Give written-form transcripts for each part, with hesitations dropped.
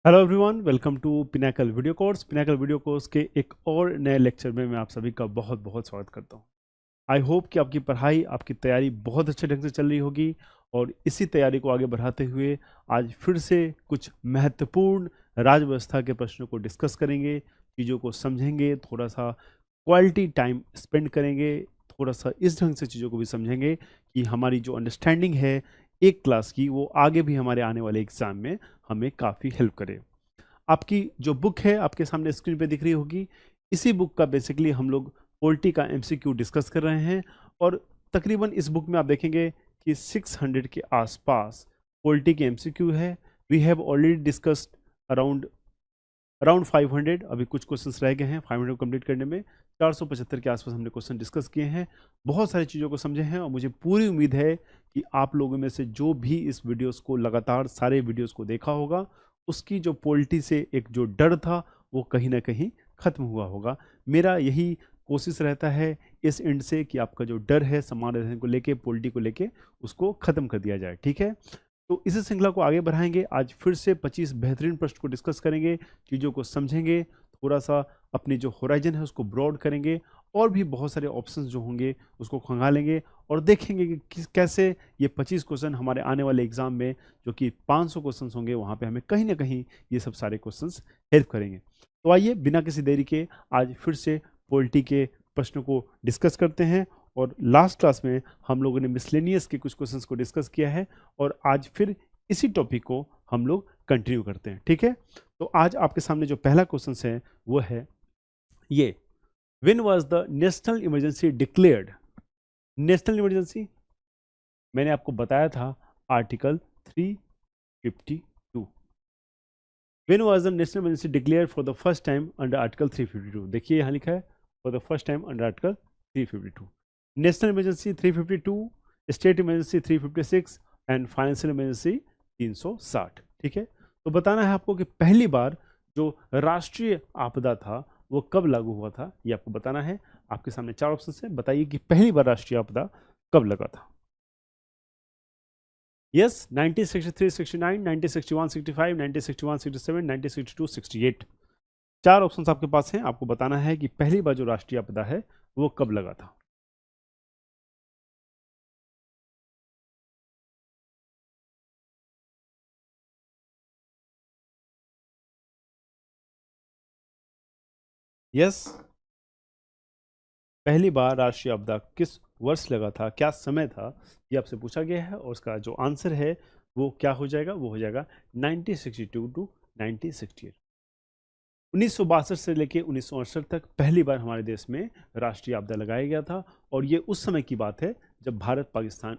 Hello everyone, welcome to Pinnacle video course. Pinnacle video course के एक और नए लेक्चर में मैं आप सभी का बहुत बहुत स्वागत करता हूं। आई होप कि आपकी पढ़ाई, आपकी तैयारी बहुत अच्छे ढंग से चल रही होगी और इसी तैयारी को आगे बढ़ाते हुए आज फिर से कुछ महत्वपूर्ण राज्य व्यवस्था के प्रश्नों को डिस्कस करेंगे, चीज़ों को समझेंगे, थोड़ा सा क्वालिटी टाइम स्पेंड करेंगे, थोड़ा सा इस ढंग से चीज़ों को भी समझेंगे कि हमारी जो अंडरस्टैंडिंग है एक क्लास की, वो आगे भी हमारे आने वाले एग्ज़ाम में हमें काफ़ी हेल्प करे। आपकी जो बुक है आपके सामने स्क्रीन पे दिख रही होगी। इसी बुक का बेसिकली हम लोग पॉलिटी का एमसीक्यू डिस्कस कर रहे हैं और तकरीबन इस बुक में आप देखेंगे कि 600 के आसपास पॉलिटी के एमसीक्यू है। We have already discussed around around 500। अभी कुछ क्वेश्चंस रह गए हैं 500 को कंप्लीट करने में। 475 के आसपास हमने क्वेश्चन डिस्कस किए हैं, बहुत सारी चीज़ों को समझे हैं और मुझे पूरी उम्मीद है कि आप लोगों में से जो भी इस वीडियोस को लगातार सारे वीडियोस को देखा होगा, उसकी जो पॉलिटी से एक जो डर था वो कहीं ना कहीं ख़त्म हुआ होगा। मेरा यही कोशिश रहता है इस एंड से कि आपका जो डर है समान रहने को लेके, पॉलिटी को लेके, उसको ख़त्म कर दिया जाए। ठीक है, तो इसी श्रृंखला को आगे बढ़ाएंगे। आज फिर से 25 बेहतरीन प्रश्न को डिस्कस करेंगे, चीज़ों को समझेंगे, थोड़ा सा अपनी जो होराइजन है उसको ब्रॉड करेंगे और भी बहुत सारे ऑप्शंस जो होंगे उसको खंगालेंगे और देखेंगे कि कैसे ये 25 क्वेश्चन हमारे आने वाले एग्जाम में, जो कि 500 क्वेश्चंस होंगे, वहाँ पे हमें कहीं ना कहीं ये सब सारे क्वेश्चंस हेल्प करेंगे। तो आइए बिना किसी देरी के आज फिर से पॉलिटी के प्रश्नों को डिस्कस करते हैं। और लास्ट क्लास में हम लोगों ने मिसलेनियस के कुछ क्वेश्चंस को डिस्कस किया है और आज फिर इसी टॉपिक को हम लोग कंटिन्यू करते हैं। ठीक है, तो आज आपके सामने जो पहला क्वेश्चन है वो है ये, when was the national emergency declared. National emergency मैंने आपको बताया था article 352। When was the national emergency declared for the first time under article 352। देखिए यहाँ लिखा है for the first time under article 352। National emergency 352, state emergency 356 and financial emergency 360। ठीक है, तो बताना है आपको कि पहली बार जो राष्ट्रीय आपदा था वो कब लागू हुआ था, ये आपको बताना है। आपके सामने चार ऑप्शन है, बताइए कि पहली बार राष्ट्रीय आपदा कब लगा था। यस, 1963 69, 1961 65, 1961 67, 1962 68। चार ऑप्शंस आपके पास हैं, आपको बताना है कि पहली बार जो राष्ट्रीय आपदा है वो कब लगा था। यस, पहली बार राष्ट्रीय आपदा किस वर्ष लगा था, क्या समय था, ये आपसे पूछा गया है और उसका जो आंसर है वो क्या हो जाएगा, वो हो जाएगा 1962 टू 1968। 1962 से लेकर 1968 तक पहली बार हमारे देश में राष्ट्रीय आपदा लगाया गया था और ये उस समय की बात है जब भारत पाकिस्तान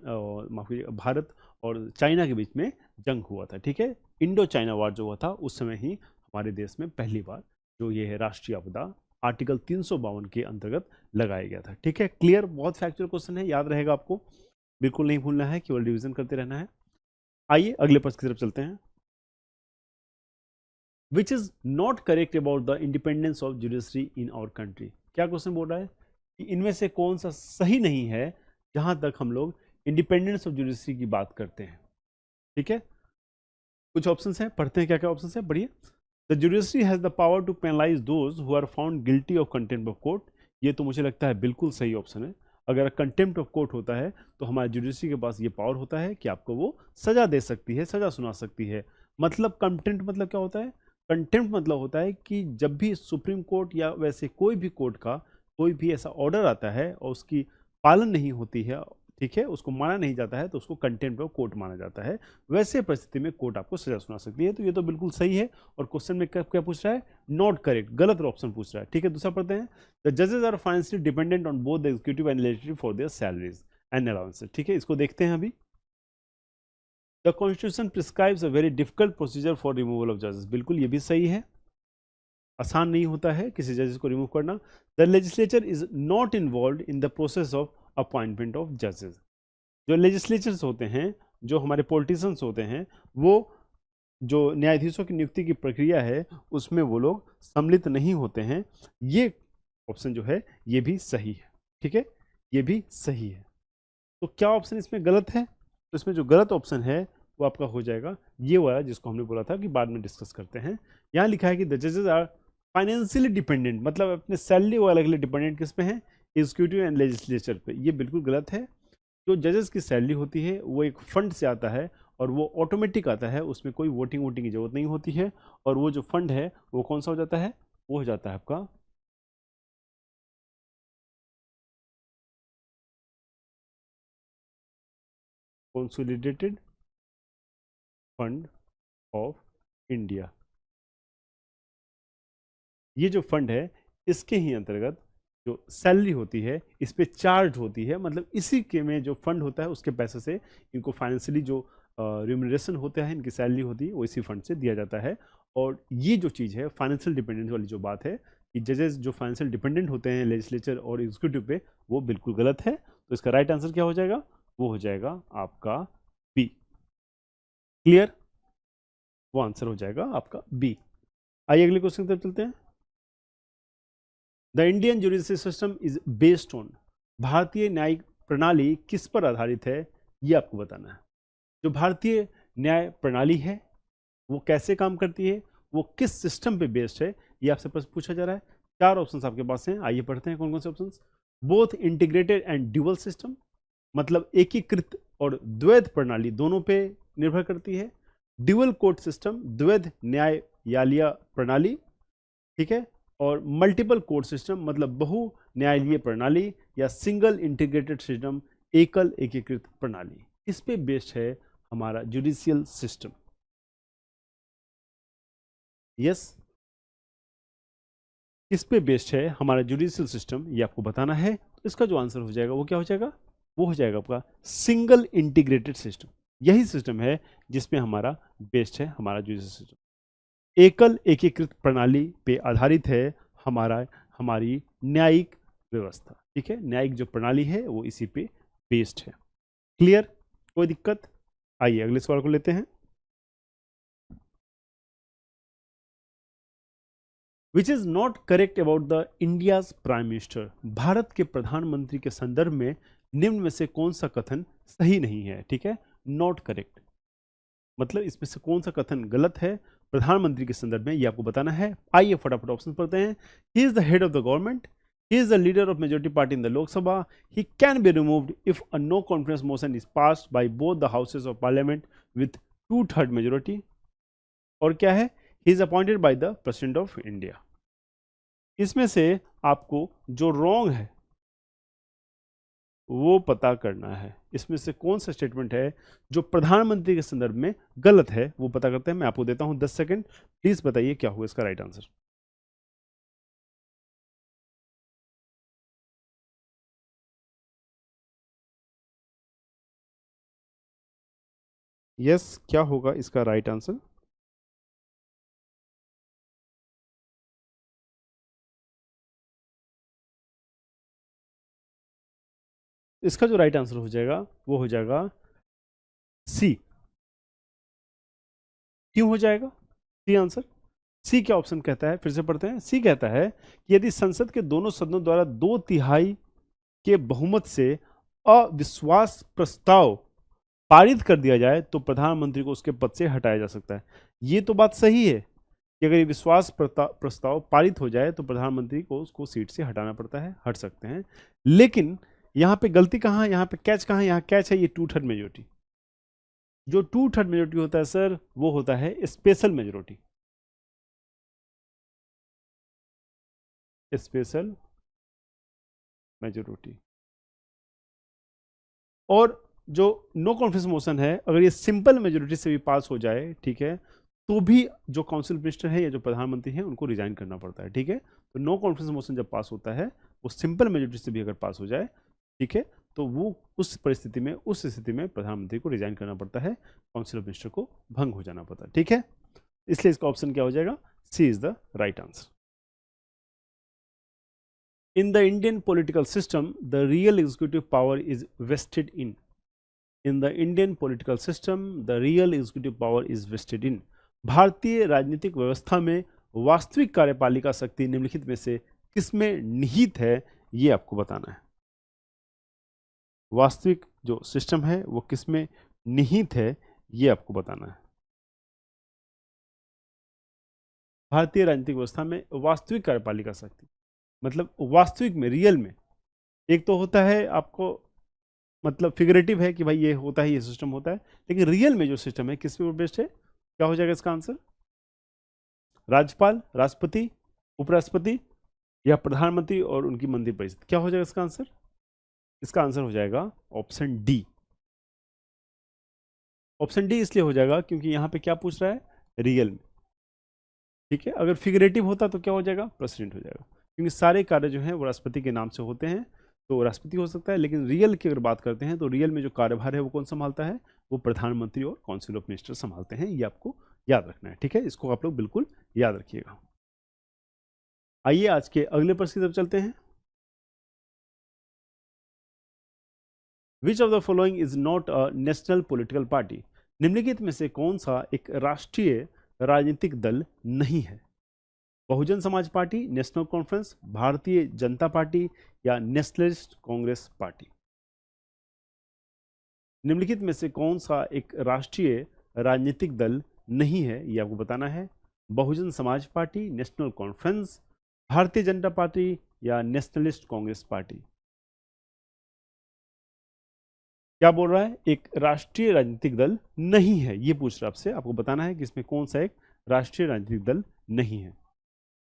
भारत और चाइना के बीच में जंग हुआ था। ठीक है, इंडो चाइना वार जो हुआ था उस समय ही हमारे देश में पहली बार जो ये है राष्ट्रीय आपदा आर्टिकल 352 के अंतर्गत लगाया गया था। ठीक है, क्लियर, बहुत फैक्चुअल क्वेश्चन है, याद रहेगा आपको, बिल्कुल नहीं भूलना है, केवल रिविजन करते रहना है। आइए अगले प्रश्न की तरफ चलते हैं। Which is not correct about the independence of judiciary in our country. क्या क्वेश्चन बोल रहा है कि इनमें से कौन सा सही नहीं है जहां तक हम लोग इंडिपेंडेंस ऑफ जुडिशरी की बात करते हैं। ठीक है, कुछ ऑप्शंस हैं, पढ़ते हैं क्या क्या ऑप्शंस हैं, बढ़िए। The judiciary has the power to penalise those who are found guilty of contempt of court. ये तो मुझे लगता है बिल्कुल सही ऑप्शन है। अगर कंटेम्प्ट ऑफ कोर्ट होता है तो हमारे जुडिशरी के पास ये पावर होता है कि आपको वो सजा दे सकती है, सजा सुना सकती है। मतलब कंटेम्प्ट मतलब क्या होता है? कंटेम्प्ट मतलब होता है कि जब भी सुप्रीम कोर्ट या वैसे कोई भी कोर्ट का कोई भी ऐसा ऑर्डर आता है और उसकी पालन नहीं होती है, ठीक है, उसको माना नहीं जाता है, तो उसको कंटेम्प्ट ऑफ कोर्ट माना जाता है। वैसे परिस्थिति में कोर्ट आपको सजा सुना सकती है। तो ये तो बिल्कुल सही है। और क्वेश्चन में क्या क्या पूछ रहा है? नॉट करेक्ट, गलत ऑप्शन पूछ रहा है। ठीक है, दूसरा पढ़ते हैं। द जजेस are financially dependent on both the executive and legislative for their salaries and allowances. ठीक है, इसको देखते हैं अभी। The constitution prescribes a very difficult procedure for removal of जजेस। बिल्कुल ये भी सही है, आसान नहीं होता है किसी जजेस को रिमूव करना। The legislature is not involve in the process of appointment of जजेस। जो लेजिस्लेचर्स होते हैं, जो हमारे पॉलिटिशियंस होते हैं, वो जो न्यायाधीशों की नियुक्ति की प्रक्रिया है उसमें वो लोग सम्मिलित नहीं होते हैं। ये ऑप्शन जो है ये भी सही है। ठीक है, ये भी सही है। तो क्या ऑप्शन इसमें गलत है? तो इसमें जो गलत ऑप्शन है वो आपका हो जाएगा ये वाला जिसको हमने बोला था कि बाद में डिस्कस करते हैं। यहाँ लिखा है कि द जजेस आर फाइनेंशियली डिपेंडेंट, मतलब अपने सैलरी वाले के लिए डिपेंडेंट किस पे हैं, एग्जीक्यूटिव एंड लेजिस्लेचर पे। ये बिल्कुल गलत है। जो जजेस की सैलरी होती है वो एक फंड से आता है और वो ऑटोमेटिक आता है, उसमें कोई वोटिंग वोटिंग की जरूरत नहीं होती है। और वो जो फंड है वो कौन सा हो जाता है, वो हो जाता है आपका कंसोलिडेटेड फंड ऑफ इंडिया। ये जो फंड है इसके ही अंतर्गत जो सैलरी होती है इस पे चार्ज होती है, मतलब इसी के में जो फंड होता है उसके पैसे से इनको फाइनेंशियली जो रिम्यूनरेशन होता है, इनकी सैलरी होती है वो इसी फंड से दिया जाता है। और ये जो चीज़ है फाइनेंशियल डिपेंडेंस वाली जो बात है कि जजेस जो फाइनेंशियल डिपेंडेंट होते हैं लेजिस्लेचर और एग्जीक्यूटिव पे, वो बिल्कुल गलत है। तो इसका राइट आंसर क्या हो जाएगा, वो हो जाएगा आपका बी। क्लियर, वो आंसर हो जाएगा आपका बी। आइए अगले क्वेश्चन की तरफ चलते हैं। The Indian judicial system is based on, भारतीय न्यायिक प्रणाली किस पर आधारित है, ये आपको बताना है। जो भारतीय न्याय प्रणाली है वो कैसे काम करती है, वो किस सिस्टम पे बेस्ड है, ये आपसे प्रश्न पूछा जा रहा है। चार ऑप्शंस आपके पास हैं, आइए पढ़ते हैं कौन कौन से options. Both integrated and dual system, मतलब एकीकृत और द्वैध प्रणाली दोनों पे निर्भर करती है। ड्यूअल कोर्ट सिस्टम, द्वैध न्यायालय प्रणाली, ठीक है। और मल्टीपल कोर्ट सिस्टम, मतलब बहु न्यायालयीय प्रणाली, या सिंगल इंटीग्रेटेड सिस्टम, एकल एकीकृत प्रणाली। इस पे बेस्ड है हमारा जुडिशियल सिस्टम। यस, इस पे बेस्ड है हमारा जुडिशियल सिस्टम, ये आपको बताना है। तो इसका जो आंसर हो जाएगा वो क्या हो जाएगा, वो हो जाएगा आपका सिंगल इंटीग्रेटेड सिस्टम। यही सिस्टम है जिसमें हमारा बेस्ड है हमारा जुडिशियल सिस्टम। एकल एकीकृत प्रणाली पे आधारित है हमारा हमारी न्यायिक व्यवस्था, ठीक है। न्यायिक जो प्रणाली है वो इसी पे बेस्ड है। क्लियर, कोई दिक्कत। आइए अगले सवाल को लेते हैं। Which is not correct about the India's prime minister, Bharat के प्रधानमंत्री के संदर्भ में निम्न में से कौन सा कथन सही नहीं है, ठीक है। नॉट करेक्ट मतलब इसमें से कौन सा कथन गलत है प्रधानमंत्री के संदर्भ में, ये आपको बताना है। आइए फटाफट ऑप्शन पढ़ते हैं। He is the head of the government, he is the leader of majority party in the Lok Sabha, he can be removed if a no confidence motion is passed by both the houses of parliament with 2/3 majority। और क्या है, he is appointed by the president of India। इसमें से आपको जो wrong है वो पता करना है। इसमें से कौन सा स्टेटमेंट है जो प्रधानमंत्री के संदर्भ में गलत है, वो पता करते हैं। मैं आपको देता हूं 10 सेकंड, प्लीज बताइए क्या हुआ इसका राइट आंसर। यस, क्या होगा इसका राइट आंसर। इसका जो राइट आंसर हो जाएगा वो हो जाएगा सी। क्यों हो जाएगा सी आंसर, सी क्या ऑप्शन कहता है, फिर से पढ़ते हैं। सी कहता है कि यदि संसद के दोनों सदनों द्वारा 2/3 के बहुमत से अविश्वास प्रस्ताव पारित कर दिया जाए तो प्रधानमंत्री को उसके पद से हटाया जा सकता है। ये तो बात सही है कि अगर ये विश्वास प्रस्ताव पारित हो जाए तो प्रधानमंत्री को उसको सीट से हटाना पड़ता है, हट सकते हैं। लेकिन यहाँ पे गलती कहाँ है, यहाँ पे कैच कहाँ है, यहाँ कैच है ये 2/3 मेजोरिटी। जो 2/3 मेजोरिटी होता है सर वो होता है स्पेशल मेजोरिटी। Special majority. और जो नो कॉन्फिडेंस मोशन है अगर ये सिंपल मेजोरिटी से भी पास हो जाए, ठीक है, तो भी जो काउंसिल मिनिस्टर है या जो प्रधानमंत्री है उनको रिजाइन करना पड़ता है, ठीक है। तो नो कॉन्फिडेंस मोशन जब पास होता है वो सिंपल मेजोरिटी से भी अगर पास हो जाए, ठीक है, तो वो उस परिस्थिति में उस स्थिति में प्रधानमंत्री को रिजाइन करना पड़ता है, काउंसिल ऑफ मिनिस्टर को भंग हो जाना पड़ता है, ठीक है। इसलिए इसका ऑप्शन क्या हो जाएगा, C is the right answer. In the Indian political system, the real executive power is vested in. In the Indian political system, the real executive power is vested in. भारतीय राजनीतिक व्यवस्था में वास्तविक कार्यपालिका शक्ति निम्नलिखित में से किसमें निहित है, ये आपको बताना है। वास्तविक जो सिस्टम है वो किसमें निहित है, ये आपको बताना है। भारतीय राजनीतिक व्यवस्था में वास्तविक कार्यपालिका शक्ति, मतलब वास्तविक में, रियल में। एक तो होता है आपको, मतलब फिगरेटिव है कि भाई ये होता है, ये सिस्टम होता है, लेकिन रियल में जो सिस्टम है किस पे बेस्ड है? क्या हो जाएगा इसका आंसर? राज्यपाल, राष्ट्रपति, उपराष्ट्रपति या प्रधानमंत्री और उनकी मंत्रिपरिषद? क्या हो जाएगा इसका आंसर? इसका आंसर हो जाएगा ऑप्शन डी। ऑप्शन डी इसलिए हो जाएगा क्योंकि यहां पे क्या पूछ रहा है? रियल में। ठीक है, अगर फिगरेटिव होता तो क्या हो जाएगा? प्रेसिडेंट हो जाएगा, क्योंकि सारे कार्य जो हैं वो राष्ट्रपति के नाम से होते हैं, तो राष्ट्रपति हो सकता है। लेकिन रियल की अगर बात करते हैं तो रियल में जो कार्यभार है वो कौन संभालता है? वो प्रधानमंत्री और काउंसिल ऑफ मिनिस्टर संभालते हैं। ये आपको याद रखना है, ठीक है, इसको आप लोग बिल्कुल याद रखिएगा। आइए आज के अगले प्रश्न की तरफ चलते हैं। Which of the following is not a national political party? निम्नलिखित में से कौन सा एक राष्ट्रीय राजनीतिक दल नहीं है? Bahujan Samaj party, national conference, Bharatiya Janata party या नेशनलिस्ट कांग्रेस पार्टी? निम्नलिखित में से कौन सा एक राष्ट्रीय राजनीतिक दल नहीं है, ये आपको बताना है। Bahujan Samaj party, national conference, Bharatiya Janata party या नेशनलिस्ट कांग्रेस पार्टी? क्या बोल रहा है? एक राष्ट्रीय राजनीतिक दल नहीं है, ये पूछ रहा है आपसे। आपको बताना है कि इसमें कौन सा एक राष्ट्रीय राजनीतिक दल नहीं है।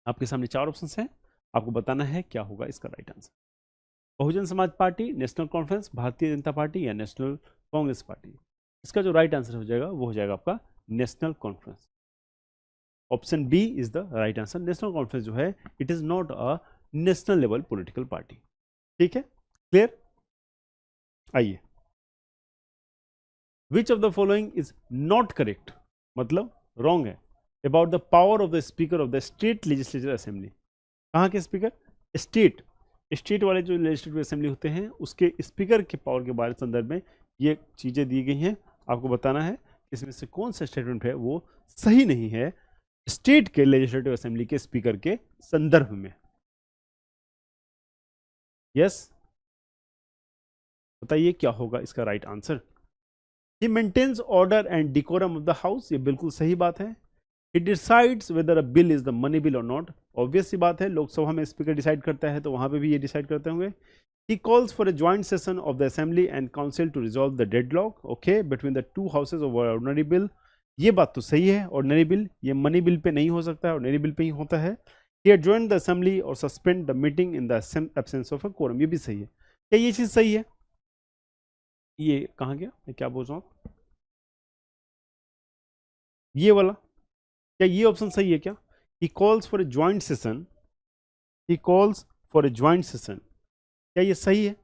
आपके सामने 4 ऑप्शंस हैं, आपको बताना है क्या होगा इसका right answer. Bahujan Samaj party, national conference, Bharatiya Janata party या नेशनल कांग्रेस पार्टी? इसका जो राइट आंसर हो जाएगा वो हो जाएगा आपका National Conference. Option B is the right answer. National Conference जो है it is not a national level political party. ठीक है, क्लियर? आइए, which of the following is not correct, मतलब रॉन्ग है, about the power of the speaker of the state legislative assembly? कहाँ के speaker? State, state वाले जो legislative assembly होते हैं उसके स्पीकर के पावर के बारे संदर्भ में ये चीजें दी गई हैं। आपको बताना है इसमें से कौन सा स्टेटमेंट है वो सही नहीं है स्टेट के लेजिस्लेटिव असेंबली के स्पीकर के संदर्भ में। यस, बताइए क्या होगा इसका right answer. He maintains order and decorum of the house, ये बिल्कुल सही बात है। He decides whether a bill is the money bill और नॉट, ऑब्वियस सी बात है, लोकसभा में स्पीकर डिसाइड करता है तो वहां पे भी ये डिसाइड करते होंगे। He calls for a joint session of the Assembly and Council to resolve the deadlock, okay, between the two houses of ordinary bill. ये बात तो सही है, ऑर्डिनरी बिल ये मनी बिल पे नहीं हो सकता है, ऑर्डिनरी बिल पे ही होता है। He adjourned the assembly or suspend the meeting in the absence of a quorum, ये भी सही है। क्या ये चीज सही है? ये कहाँ गया, मैं क्या बोल रहा हूँ, ये वाला, क्या ये ऑप्शन सही है क्या? He calls for a joint session, he calls for a joint session, क्या ये सही है?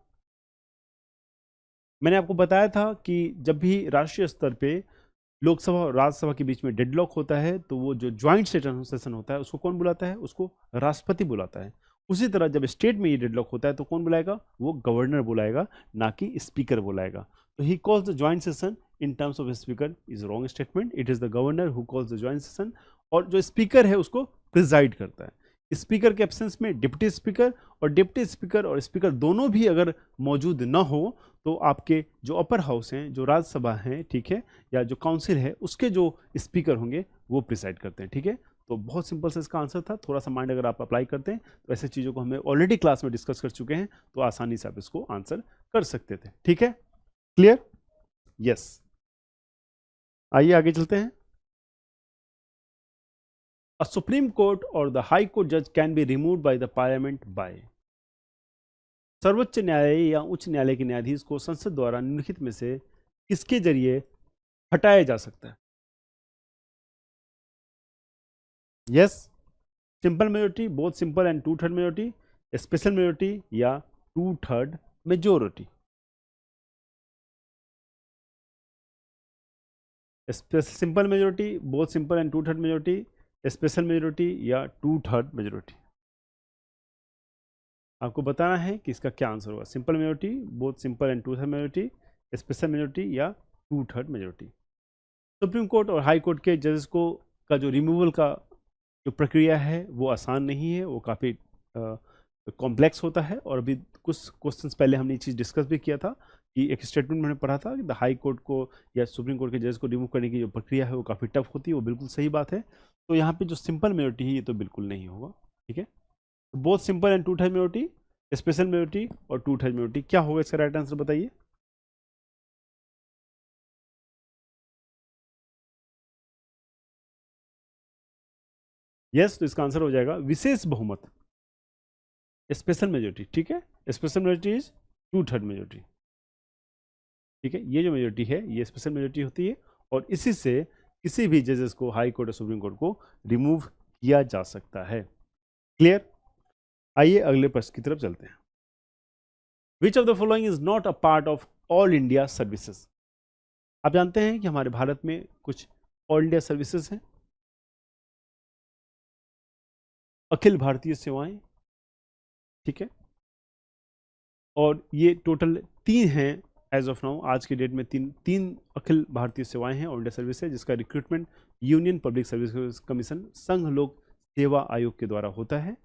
मैंने आपको बताया था कि जब भी राष्ट्रीय स्तर पे लोकसभा और राज्यसभा के बीच में डेडलॉक होता है तो वो जो ज्वाइंट सेशन होता है उसको कौन बुलाता है? उसको राष्ट्रपति बुलाता है। उसी तरह जब स्टेट में ये डेडलॉक होता है तो कौन बुलाएगा? वो गवर्नर बुलाएगा, ना कि स्पीकर बुलाएगा। तो he calls the joint session in terms of speaker is wrong statement, it is the governor who calls the joint session, और जो स्पीकर है उसको प्रिजाइड करता है। स्पीकर के एब्सेंस में डिप्टी स्पीकर, और डिप्टी स्पीकर और स्पीकर दोनों भी अगर मौजूद ना हो तो आपके जो अपर हाउस हैं, जो राज्यसभा हैं, ठीक है, या जो काउंसिल है उसके जो स्पीकर होंगे वो प्रिसाइड करते हैं। ठीक है, तो बहुत सिंपल से इसका आंसर था। थोड़ा सा माइंड अगर आप अप्लाई करते हैं तो ऐसे चीज़ों को हमें ऑलरेडी क्लास में डिस्कस कर चुके हैं, तो आसानी से आप इसको आंसर कर सकते थे। ठीक है, क्लियर? यस, आइए आगे चलते हैं। A Supreme Court or the High Court judge can be removed by the Parliament by, सर्वोच्च न्यायालय या उच्च न्यायालय के न्यायाधीश को संसद द्वारा निम्नलिखित में से किसके जरिए हटाया जा सकता है? Yes, simple majority, both simple and 2/3 majority, special majority या 2/3 majority? Simple majority, both simple and 2/3 majority, special majority या 2/3 मेजोरिटी? आपको बताना है कि इसका क्या आंसर होगा। Simple majority, both simple and 2/3 majority, special majority या 2/3 मेजोरिटी? सुप्रीम कोर्ट और हाई कोर्ट के जजेस को का जो रिमूवल का जो प्रक्रिया है वो आसान नहीं है, वो काफ़ी कॉम्प्लेक्स होता है। और अभी कुछ क्वेश्चंस पहले हमने ये चीज़ डिस्कस भी किया था कि एक स्टेटमेंट मैंने पढ़ा था कि द हाई कोर्ट को या सुप्रीम कोर्ट के जज को रिमूव करने की जो प्रक्रिया है वो काफ़ी टफ होती है, वो बिल्कुल सही बात है। तो यहाँ पे जो सिंपल मेजोरिटी है ये तो बिल्कुल नहीं होगा, ठीक है। Both simple and two third majority, special majority और टू थर्ड मेजोरिटी, क्या होगा इसका राइट आंसर बताइए। यस, तो इसका आंसर हो जाएगा विशेष बहुमत, स्पेशल मेजोरिटी, ठीक है। Special majority is two third majority, ठीक है। ये जो मेजोरिटी है ये स्पेशल मेजोरिटी होती है और इसी से किसी भी जजेस को हाई कोर्ट और सुप्रीम कोर्ट को रिमूव किया जा सकता है। क्लियर। आइए अगले प्रश्न की तरफ चलते हैं। Which of the following is not a part of all India services. आप जानते हैं कि हमारे भारत में कुछ ऑल इंडिया सर्विसेज हैं, अखिल भारतीय सेवाएं, ठीक है। और ये टोटल 3 हैं एज ऑफ नाउ, आज के डेट में तीन अखिल भारतीय सेवाएं हैं ऑल इंडिया सर्विस है, जिसका recruitment union public service commission संघ लोक सेवा आयोग के द्वारा होता है।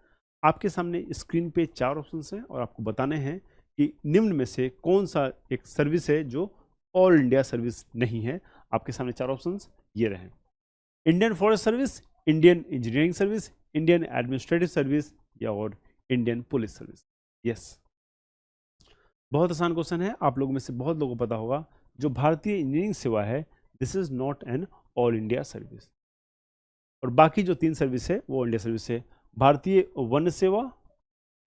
आपके सामने स्क्रीन पे 4 ऑप्शंस हैं और आपको बताने हैं कि निम्न में से कौन सा एक सर्विस है जो ऑल इंडिया सर्विस नहीं है। आपके सामने 4 ऑप्शंस ये रहे: Indian forest service, Indian engineering service, Indian administrative service या और इंडियन पुलिस सर्विस। यस, बहुत आसान क्वेश्चन है, आप लोगों में से बहुत लोगों को पता होगा। जो भारतीय इंजीनियरिंग सेवा है this is not an all India service, और बाकी जो 3 सर्विस है वो ऑल इंडिया सर्विस है: भारतीय वन सेवा,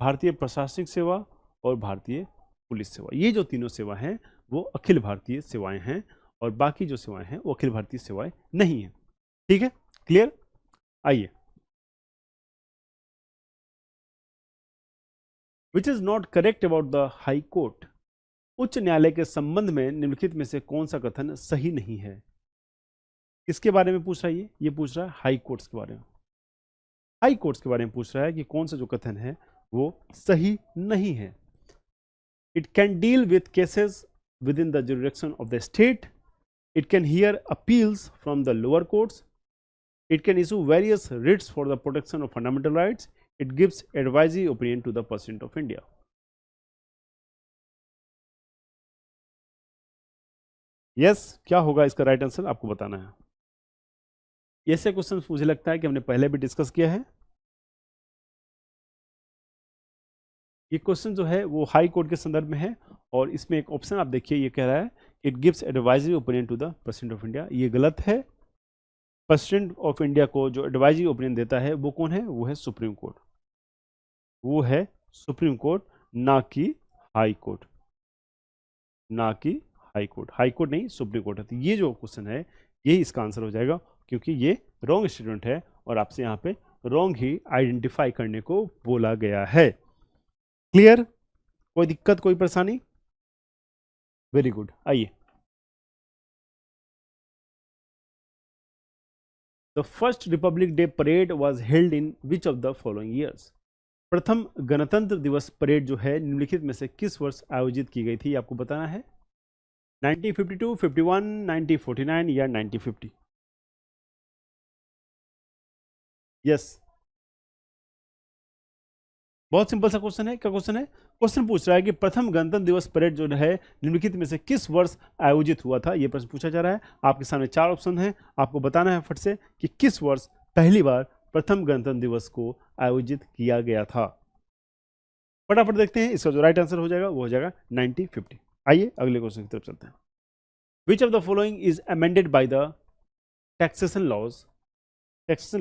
भारतीय प्रशासनिक सेवा और भारतीय पुलिस सेवा। ये जो तीनों सेवा हैं वो अखिल भारतीय सेवाएं हैं और बाकी जो सेवाएं हैं वो अखिल भारतीय सेवाएं नहीं है, ठीक है। क्लियर। आइए, विच is not correct about the high court. उच्च न्यायालय के संबंध में निम्नलिखित में से कौन सा कथन सही नहीं है। किसके बारे में पूछ रहा है ये पूछ रहा है हाई कोर्ट्स के बारे में। हाई कोर्ट्स के बारे में पूछ रहा है कि कौन सा जो कथन है वो सही नहीं है। It can deal with cases within the jurisdiction of the state, it can hear appeals from the lower courts, it can issue various writs for the protection of fundamental rights, it gives advisory opinion to the president of India. Yes, क्या होगा इसका right answer आपको बताना है। ऐसे question मुझे लगता है कि हमने पहले भी डिस्कस किया है। ये क्वेश्चन जो है वो हाई कोर्ट के संदर्भ में है और इसमें एक ऑप्शन आप देखिए, ये कह रहा है it gives advisory opinion to the president of India. ये गलत है। प्रेसिडेंट ऑफ इंडिया को जो एडवाइजरी ओपिनियन देता है वो कौन है? वो है सुप्रीम कोर्ट। वो है सुप्रीम कोर्ट, ना कि हाई कोर्ट, ना कि हाई कोर्ट। हाई कोर्ट नहीं, सुप्रीम कोर्ट है। तो ये जो क्वेश्चन है यही इसका आंसर हो जाएगा, क्योंकि ये रॉन्ग स्टेटमेंट है और आपसे यहाँ पे रॉन्ग ही आइडेंटिफाई करने को बोला गया है। क्लियर? कोई दिक्कत, कोई परेशानी? Very good. आइए, the first republic day parade was held in which of the following years. प्रथम गणतंत्र दिवस परेड जो है निम्नलिखित में से किस वर्ष आयोजित की गई थी? आपको बताना है। 1952, 51, 1949 या 1950? यस, बहुत सिंपल सा क्वेश्चन है। क्या क्वेश्चन है? क्वेश्चन पूछ रहा है कि प्रथम गणतंत्र दिवस परेड जो है निम्नलिखित में से किस वर्ष आयोजित हुआ था। यह प्रश्न पूछा जा रहा है। आपके सामने 4 ऑप्शन है, आपको बताना है फट से कि किस वर्ष पहली बार प्रथम गणतंत्र दिवस को आयोजित किया गया था। फटाफट देखते हैं, इसका जो राइट आंसर हो जाएगा वो हो जाएगा 1950। आइए अगले क्वेश्चन की तरफ चलते हैं। Which of the following is amended by the taxation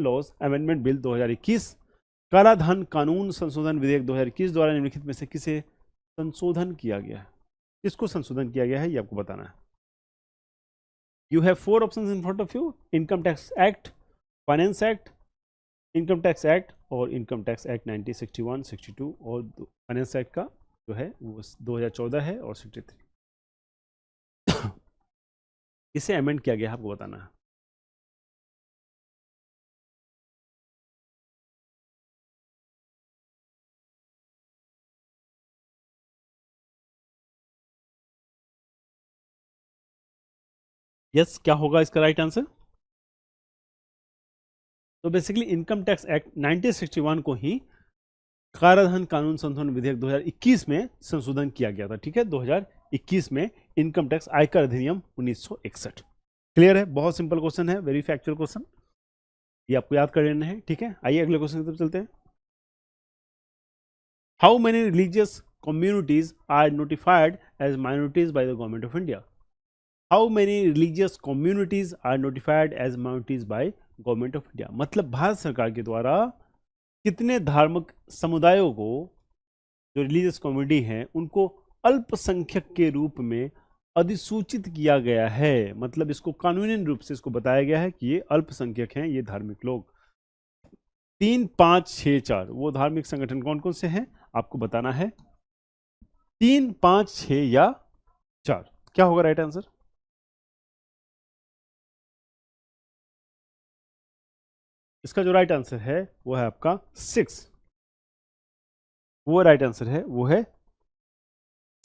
laws amendment bill 2021। कालाधन कानून संशोधन विधेयक 2021 द्वारा निम्नलिखित में से किसे संशोधन किया गया है? किसको संशोधन किया गया है ये आपको बताना है। You have 4 options in front of you: income tax act, finance act, income tax act और इनकम टैक्स एक्ट 1961, 62 और फाइनेंस एक्ट का जो है वो 2014 है और 63। इसे अमेंड किया गया है, आपको बताना है। यस, क्या होगा इसका राइट आंसर? तो बेसिकली इनकम टैक्स एक्ट 1961 को ही कराधान कानून संशोधन विधेयक 2021 में संशोधन किया गया था। ठीक है, 2021 2021 में इनकम टैक्स आयकर अधिनियम 1961। क्लियर है? बहुत सिंपल क्वेश्चन है, वेरी फैक्चुअल क्वेश्चन, ये आपको याद कर लेना है। ठीक है, आइए अगले क्वेश्चन की तरफ चलते हैं। How many religious communities are notified as minorities by the government of India? How many religious communities are notified as minorities by government of India? मतलब भारत सरकार के द्वारा कितने धार्मिक समुदायों को, जो रिलीजियस कम्युनिटी हैं, उनको अल्पसंख्यक के रूप में अधिसूचित किया गया है। मतलब इसको कानूनी रूप से इसको बताया गया है कि ये अल्पसंख्यक हैं, ये धार्मिक लोग। 3, 5, 6, 4 वो धार्मिक संगठन कौन कौन से हैं आपको बताना है। 3, 5, 6 या 4, क्या होगा राइट आंसर? इसका जो राइट आंसर है वो है आपका 6। वो राइट आंसर है, वो है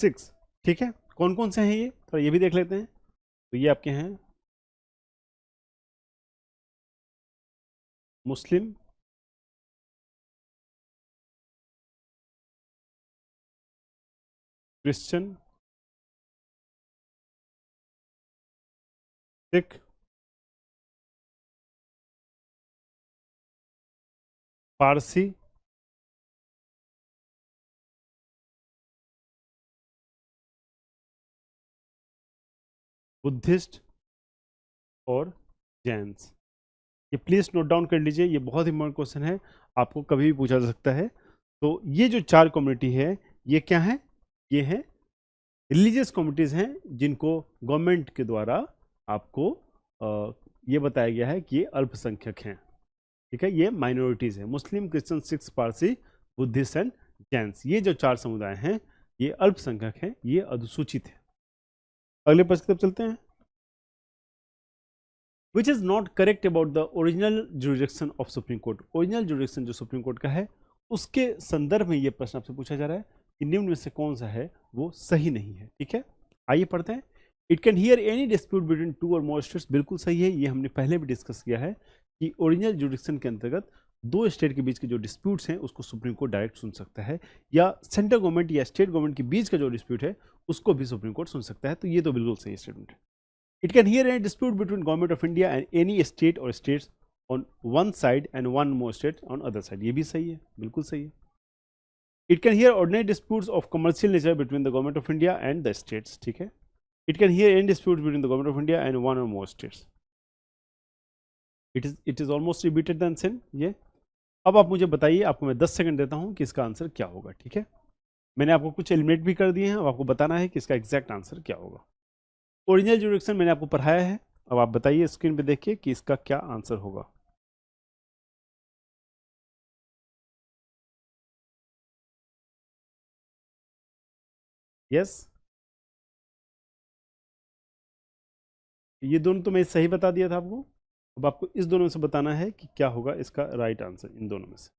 6। ठीक है, कौन कौन से हैं ये, थोड़ा ये भी देख लेते हैं। तो ये आपके हैं मुस्लिम, क्रिश्चियन, सिख, पारसी, बुद्धिस्ट और जैन्स। ये प्लीज नोट डाउन कर लीजिए, ये बहुत इंपॉर्टेंट क्वेश्चन है, आपको कभी भी पूछा जा सकता है। तो ये जो 4 कम्युनिटी है, ये क्या है? ये हैं रिलीजियस कम्युनिटीज हैं, जिनको गवर्नमेंट के द्वारा आपको ये बताया गया है कि ये अल्पसंख्यक हैं। ठीक है, ये माइनॉरिटीज है, Muslim, Christian, Sikh, Parsi, Buddhist and Jains. ये जो 4 समुदाय हैं ये अल्पसंख्यक हैं, ये अधिसूचित है। अगले प्रश्न की तरफ चलते हैं। Which is not correct about the original jurisdiction of supreme court? Original jurisdiction जो सुप्रीम कोर्ट का है, उसके संदर्भ में ये प्रश्न आपसे पूछा जा रहा है कि निम्न में से कौन सा है वो सही नहीं है। ठीक है, आइए पढ़ते हैं। It can hear any dispute between 2 और मोर स्टेट्स। बिल्कुल सही है, ये हमने पहले भी डिस्कस किया है कि ओरिजिनल जुरिडिक्शन के अंतर्गत 2 स्टेट के बीच के जो डिस्प्यूट्स हैं उसको सुप्रीम कोर्ट डायरेक्ट सुन सकता है, या सेंट्रल गवर्नमेंट या स्टेट गवर्नमेंट के बीच का जो डिस्प्यूट है उसको भी सुप्रीम कोर्ट सुन सकता है। तो ये तो बिल्कुल सही स्टेटमेंट है। It can hear any dispute between government of India and any state और states on one side and one more state on other side. ये भी सही है, बिल्कुल सही है। It can hear ordinary disputes of commercial nature between the government of India and the states. ठीक है, it can hear any dispute between the government of India and one और more states. It is almost repeated then same. ये अब आप मुझे बताइए, आपको मैं 10 सेकंड देता हूं कि इसका आंसर क्या होगा। ठीक है, मैंने आपको कुछ एलिमिनेट भी कर दिए हैं, अब आपको बताना है कि इसका एग्जैक्ट आंसर क्या होगा। ओरिजिनल जुरिडिक्शन मैंने आपको पढ़ाया है, अब आप बताइए स्क्रीन पे देखिए कि इसका क्या आंसर होगा। यस, ये दोनों तो मैं सही बता दिया था आपको, अब आपको इस दोनों में से बताना है कि क्या होगा इसका राइट आंसर। इन दोनों में से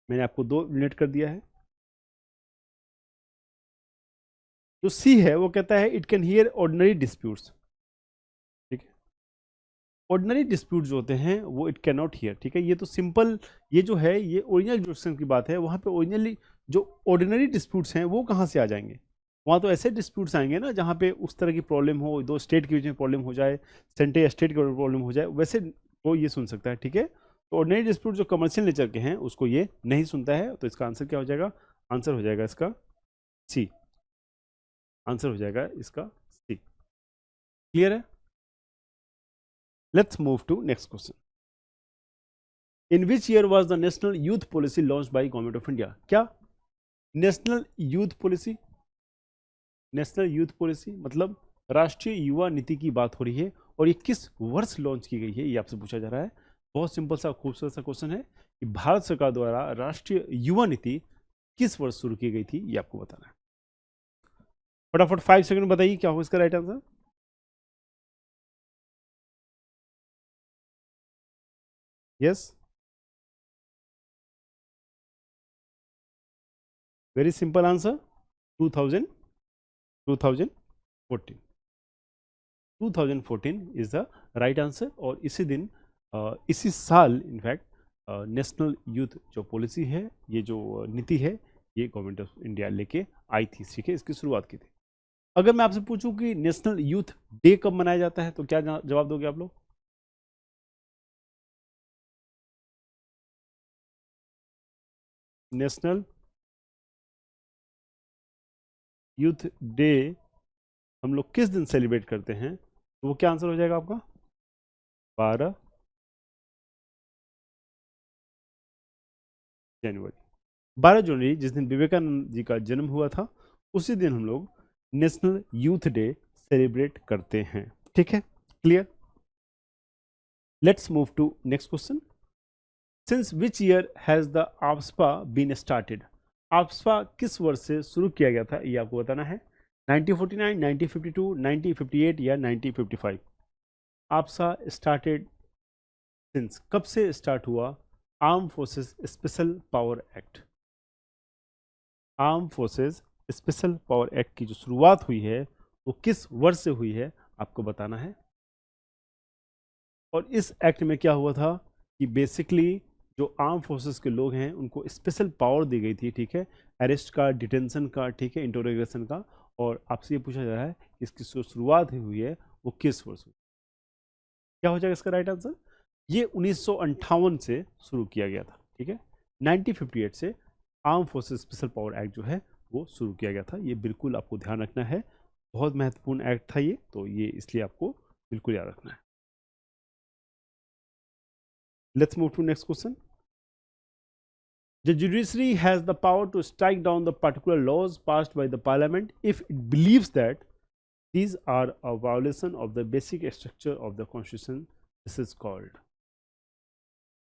मैंने आपको 2 एलिमिनेट कर दिया है। जो सी है वो कहता है it can hear ordinary disputes. ठीक है, ऑर्डिनरी डिस्प्यूट जो होते हैं वो इट कैन नॉट हियर। ठीक है, ये तो सिंपल, ये जो है ये ओरिजिनल जुरिडिक्शन की बात है। वहाँ पे ओरिजिनली जो ऑर्डिनरी डिस्प्यूट्स हैं वो कहाँ से आ जाएंगे? वहाँ तो ऐसे डिस्प्यूट्स आएंगे ना जहाँ पे उस तरह की प्रॉब्लम हो, 2 स्टेट के बीच में प्रॉब्लम हो जाए, सेंटर या स्टेट के प्रॉब्लम हो जाए, वैसे वो ये सुन सकता है। ठीक है, तो ऑर्डिनरी डिस्प्यूट जो कमर्शियल नेचर के हैं उसको ये नहीं सुनता है। तो इसका आंसर क्या हो जाएगा? आंसर हो जाएगा इसका सी। आंसर हो जाएगा इसका सी। क्लियर है? Let's move to next question. In which year was the national youth policy launch by government of India? क्या national youth policy, national youth policy मतलब राष्ट्रीय युवा नीति की बात हो रही है, और ये किस वर्ष लॉन्च की गई है ये आपसे पूछा जा रहा है। बहुत सिंपल सा खूबसूरत सा क्वेश्चन है कि भारत सरकार द्वारा राष्ट्रीय युवा नीति किस वर्ष शुरू की गई थी, ये आपको बताना है। फटाफट 5 सेकंड में बताइए क्या होगा इसका right answer. Yes, very simple answer 2000 2014 2014 is the right answer. और इसी दिन इसी साल इनफैक्ट नेशनल यूथ जो पॉलिसी है, ये जो नीति है, ये गवर्नमेंट ऑफ इंडिया लेके आई थी। ठीक है, इसकी शुरुआत की थी। अगर मैं आपसे पूछूं कि नेशनल यूथ डे कब मनाया जाता है तो क्या जवाब दोगे आप लोग? नेशनल यूथ डे हम लोग किस दिन सेलिब्रेट करते हैं? तो वो क्या आंसर हो जाएगा आपका? 12 जनवरी। 12 जनवरी जिस दिन विवेकानंद जी का जन्म हुआ था, उसी दिन हम लोग नेशनल यूथ डे सेलिब्रेट करते हैं। ठीक है, clear? Let's move to next question. Since which year has the AFSPA been started? AFSPA किस वर्ष से शुरू किया गया था, ये आपको बताना है। 1949, 1952, 1958 या 1955? आफ्सा स्टार्टेड सिंस, कब से स्टार्ट हुआ arm forces special power act? Arm forces special power act की जो शुरुआत हुई है वो किस वर्ष से हुई है, आपको बताना है। और इस एक्ट में क्या हुआ था कि बेसिकली जो आर्म फोर्सेस के लोग हैं उनको स्पेशल पावर दी गई थी, ठीक है, अरेस्ट का, डिटेंशन का, ठीक है, इंटरोगेशन का। और आपसे ये पूछा जा रहा है कि इसकी जो शुरुआत हुई है वो किस वर्ष हुई? क्या हो जाएगा इसका राइट आंसर? ये 1958 से शुरू किया गया था, ठीक है। 1958 से arm forces special power act जो है वो शुरू किया गया था। ये बिल्कुल आपको ध्यान रखना है, बहुत महत्वपूर्ण एक्ट था ये, तो ये इसलिए आपको बिल्कुल याद रखना है। Let's move to next question. The judiciary has the power to strike down the particular laws passed by the parliament if it believes that these are a violation of the basic structure of the constitution. This is called,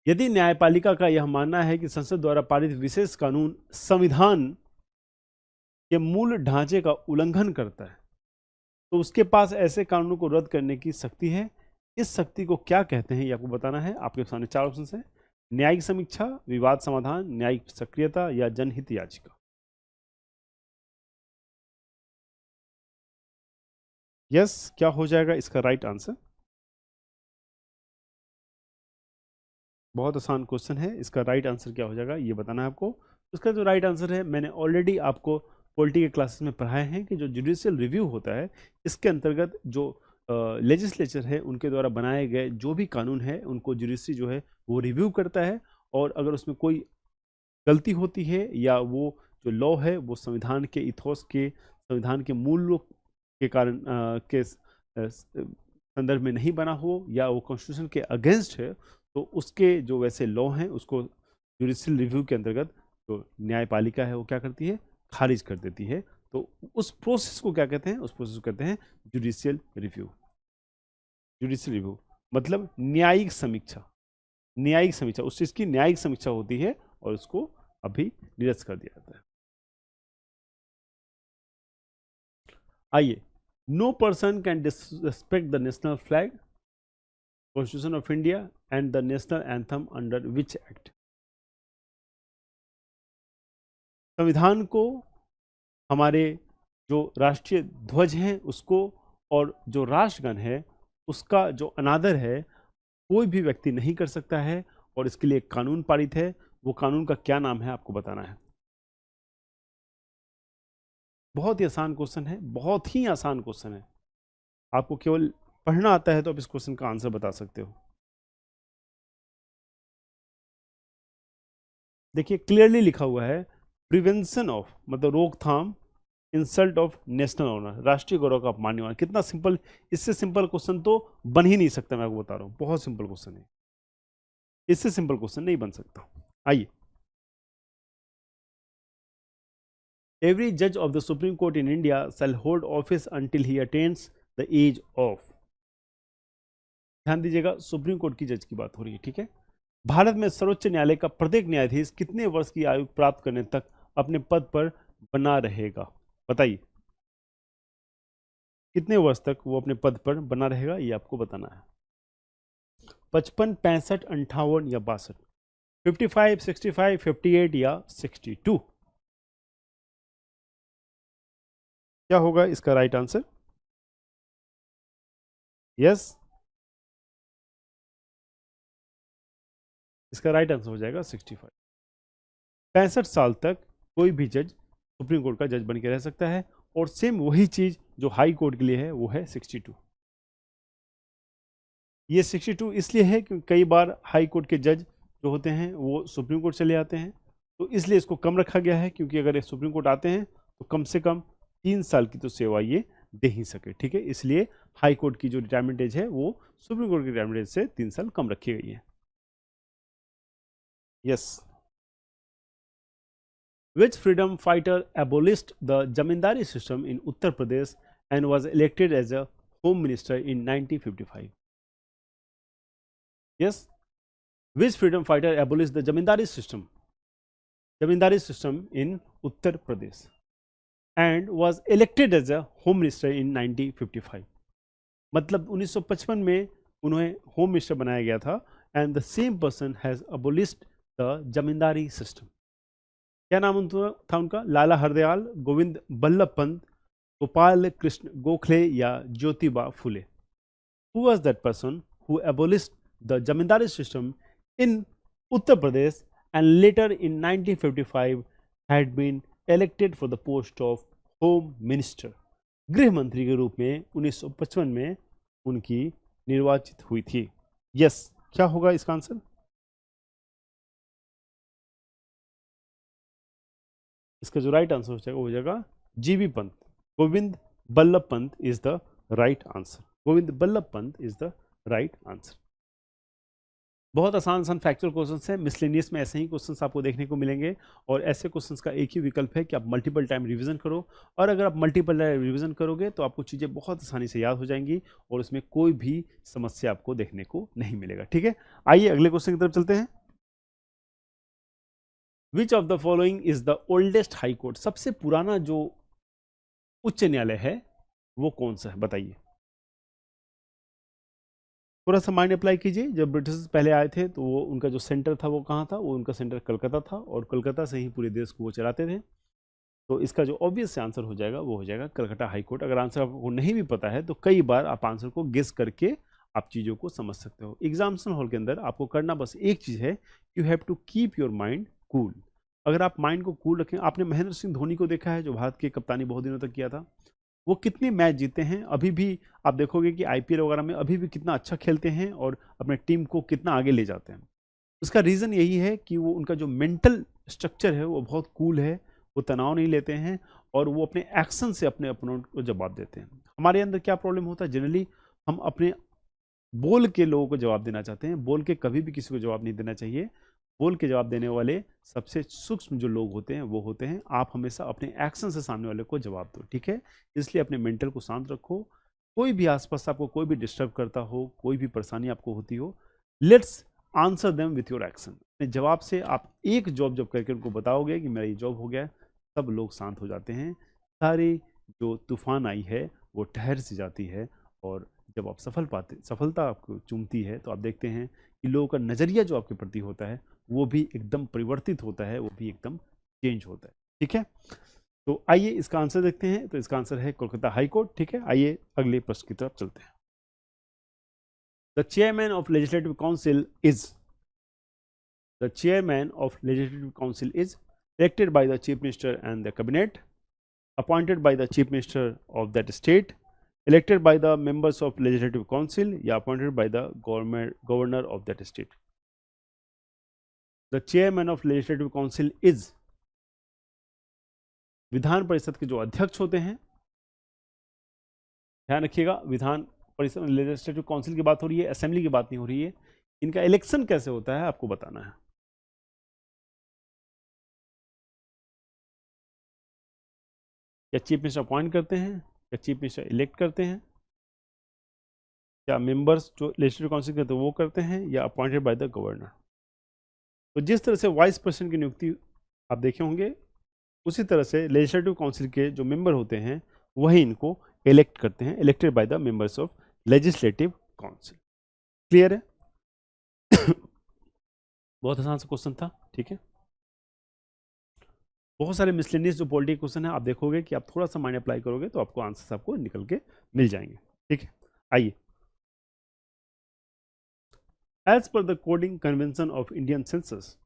यदि न्यायपालिका का यह मानना है कि संसद द्वारा पारित विशेष कानून संविधान के मूल ढांचे का उल्लंघन करता है, तो उसके पास ऐसे कानूनों को रद्द करने की शक्ति है। इस शक्ति को क्या कहते हैं ये आपको बताना है। आपके सामने चार ऑप्शन है: न्यायिक समीक्षा, विवाद समाधान, न्यायिक सक्रियता या जनहित याचिका। यस, क्या हो जाएगा इसका राइट आंसर? बहुत आसान क्वेश्चन है, इसका राइट आंसर क्या हो जाएगा ये बताना है आपको। इसका जो राइट आंसर है, मैंने ऑलरेडी आपको पॉलिटी के क्लासेस में पढ़ाए हैं कि जो जुडिशियल रिव्यू होता है, इसके अंतर्गत जो लेजिस्लेचर है उनके द्वारा बनाए गए जो भी कानून है उनको जुडिशरी जो है वो रिव्यू करता है। और अगर उसमें कोई गलती होती है या वो जो लॉ है वो संविधान के इथोस के, संविधान के मूल्यों के कारण के संदर्भ में नहीं बना हो या वो कॉन्स्टिट्यूशन के अगेंस्ट है, तो उसके जो वैसे लॉ हैं उसको जुडिशियल रिव्यू के अंतर्गत जो न्यायपालिका है वो क्या करती है, खारिज कर देती है। तो उस प्रोसेस को क्या कहते हैं? उस प्रोसेस को कहते हैं जुडिशियल रिव्यू। जुडिशियल रिव्यू मतलब न्यायिक समीक्षा। न्यायिक समीक्षा, उस चीज की न्यायिक समीक्षा होती है और उसको अभी निरस्त कर दिया जाता है। आइए, no person can disrespect the national flag, constitution of India and the national anthem under which act? संविधान को, हमारे जो राष्ट्रीय ध्वज हैं उसको, और जो राष्ट्रगान है उसका जो अनादर है कोई भी व्यक्ति नहीं कर सकता है। और इसके लिए एक कानून पारित है, वो कानून का क्या नाम है आपको बताना है। बहुत ही आसान क्वेश्चन है, बहुत ही आसान क्वेश्चन है। आपको केवल पढ़ना आता है तो आप इस क्वेश्चन का आंसर बता सकते हो। देखिए, क्लियरली लिखा हुआ है प्रिवेंशन ऑफ, मतलब रोकथाम, इंसल्ट ऑफ नेशनल ऑनर, राष्ट्रीय गौरव का अपमान होना। कितना सिंपल, इससे सिंपल क्वेश्चन तो बन ही नहीं सकता। मैं आपको बता रहा हूं, बहुत सिंपल क्वेश्चन है, इससे सिंपल क्वेश्चन नहीं बन सकता। आइए, एवरी जज of the supreme court in India shall hold office until he attains the age of. ध्यान दीजिएगा, सुप्रीम कोर्ट की जज की बात हो रही है, ठीक है। भारत में सर्वोच्च न्यायालय का प्रत्येक न्यायाधीश कितने वर्ष की आयु प्राप्त करने तक अपने पद पर बना रहेगा? बताइए, कितने वर्ष तक वो अपने पद पर बना रहेगा, ये आपको बताना है। 55, 65, 58 या 62? 55, 65, 58 या 62? क्या होगा इसका राइट आंसर? यस, इसका राइट आंसर हो जाएगा 65। 65 साल तक कोई भी जज सुप्रीम कोर्ट का जज बन के रह सकता है। और सेम वही चीज़ जो हाई कोर्ट के लिए है वो है 62। ये 62 इसलिए है क्योंकि कई बार हाई कोर्ट के जज जो होते हैं वो सुप्रीम कोर्ट चले आते हैं, तो इसलिए इसको कम रखा गया है, क्योंकि अगर ये सुप्रीम कोर्ट आते हैं तो कम से कम 3 साल की तो सेवा ये दे ही सके। ठीक है, इसलिए हाई कोर्ट की जो रिटायरमेंट एज है वो सुप्रीम कोर्ट की रिटायरमेंट एज से 3 साल कम रखी गई है। Yes. Which freedom fighter abolished the zamindari system in Uttar Pradesh and was elected as a home minister in 1955? Yes. Which freedom fighter abolished the zamindari system in Uttar Pradesh and was elected as a home minister in 1955? मतलब 1955 में उन्हें home minister बनाया गया था, and the same person has abolished the zamindari system. क्या नाम था उनका? लाला हरदयाल, गोविंद बल्लभ पंत, गोपाल कृष्ण गोखले या Jyotiba Phule. Who was that person who abolished the zamindari system in Uttar Pradesh and later in 1955 had been elected for the post of home minister? गृह मंत्री के रूप में 1955 में उनकी निर्वाचित हुई थी। यस, क्या होगा इसका आंसर? इसका जो राइट आंसर हो जाएगा वो हो जाएगा GB Pant. Govind Ballabh Pant is the right answer. Govind Ballabh Pant is the right answer. बहुत आसान फैक्चुअल क्वेश्चंस हैं, मिसलेनियस में ऐसे ही क्वेश्चंस आपको देखने को मिलेंगे, और ऐसे क्वेश्चंस का एक ही विकल्प है कि आप मल्टीपल टाइम रिवीजन करो, और अगर आप मल्टीपल टाइम रिवीजन करोगे तो आपको चीज़ें बहुत आसानी से याद हो जाएंगी और उसमें कोई भी समस्या आपको देखने को नहीं मिलेगा। ठीक है, आइए अगले क्वेश्चन की तरफ चलते हैं। Which of the following is the oldest high court? सबसे पुराना जो उच्च न्यायालय है वो कौन सा है, बताइए। थोड़ा सा माइंड अप्लाई कीजिए। जब ब्रिटिश पहले आए थे तो वो उनका जो सेंटर था वो कहाँ था? वो उनका सेंटर कलकत्ता था, और कलकत्ता से ही पूरे देश को वो चलाते थे। तो इसका जो ऑब्वियस आंसर हो जाएगा वो हो जाएगा कलकत्ता हाई कोर्ट। अगर आंसर आपको नहीं भी पता है तो कई बार आप आंसर को गेस करके आप चीज़ों को समझ सकते हो। एग्जामिनेशन हॉल के अंदर आपको करना बस एक चीज़ है, you have to keep your mind cool. अगर आप माइंड को कूल रखें, आपने महेंद्र सिंह धोनी को देखा है जो भारत की कप्तानी बहुत दिनों तक किया था, वो कितने मैच जीते हैं। अभी भी आप देखोगे कि आईपीएल वगैरह में अभी भी कितना अच्छा खेलते हैं और अपने टीम को कितना आगे ले जाते हैं। उसका रीज़न यही है कि वो उनका जो मेंटल स्ट्रक्चर है वो बहुत कूल है, वो तनाव नहीं लेते हैं और वो अपने एक्शन से अपने अपोनेंट को जवाब देते हैं। हमारे अंदर क्या प्रॉब्लम होता है, जनरली हम अपने बोल के लोगों को जवाब देना चाहते हैं, बोल के कभी भी किसी को जवाब नहीं देना चाहिए। बोल के जवाब देने वाले सबसे सूक्ष्म जो लोग होते हैं वो होते हैं आप हमेशा अपने एक्शन से सामने वाले को जवाब दो। ठीक है, इसलिए अपने मेंटल को शांत रखो। कोई भी आसपास आपको कोई भी डिस्टर्ब करता हो, कोई भी परेशानी आपको होती हो, let's answer them with your action. अपने जवाब से आप एक जॉब जब करके उनको बताओगे कि मेरा ये जॉब हो गया, सब लोग शांत हो जाते हैं। सारी जो तूफान आई है वो ठहर सी जाती है, और जब आप सफलता आपको चूमती है तो आप देखते हैं कि लोगों का नज़रिया जो आपके प्रति होता है वो भी एकदम परिवर्तित होता है, वो भी एकदम चेंज होता है। ठीक है, तो आइए इसका आंसर देखते हैं। तो इसका आंसर है कोलकाता हाई कोर्ट। ठीक है, आइए अगले प्रश्न की तरफ चलते हैं। The chairman of legislative council is elected by the chief minister and the cabinet, appointed by the chief minister of that state, elected by the members of legislative council या appointed by the governor of that state. The chairman of legislative council is, Vidhan Parishad के जो अध्यक्ष होते हैं, ध्यान रखिएगा, Vidhan Parishad legislative council की बात हो रही है, असेंबली की बात नहीं हो रही है। इनका इलेक्शन कैसे होता है आपको बताना है। क्या चीफ मिनिस्टर अपॉइंट करते हैं, या चीफ मिनिस्टर इलेक्ट करते हैं, या मेंबर्स जो लेजिस्लेटिव काउंसिल करते हैं वो करते हैं, या अपॉइंटेड बाय द गवर्नर। तो जिस तरह से वाइस प्रेसिडेंट की नियुक्ति आप देखे होंगे, उसी तरह से लेजिस्लेटिव काउंसिल के जो मेंबर होते हैं वही इनको इलेक्ट करते हैं, elected by the members of legislative council. Clear है? बहुत आसान सा क्वेश्चन था। ठीक है, बहुत सारे मिसलेनियस जो पॉलिटिकल क्वेश्चन है आप देखोगे कि आप थोड़ा सा माइंड अप्लाई करोगे तो आपको आंसर्स आपको निकल के मिल जाएंगे। ठीक है, आइए। As per the coding convention of Indian census,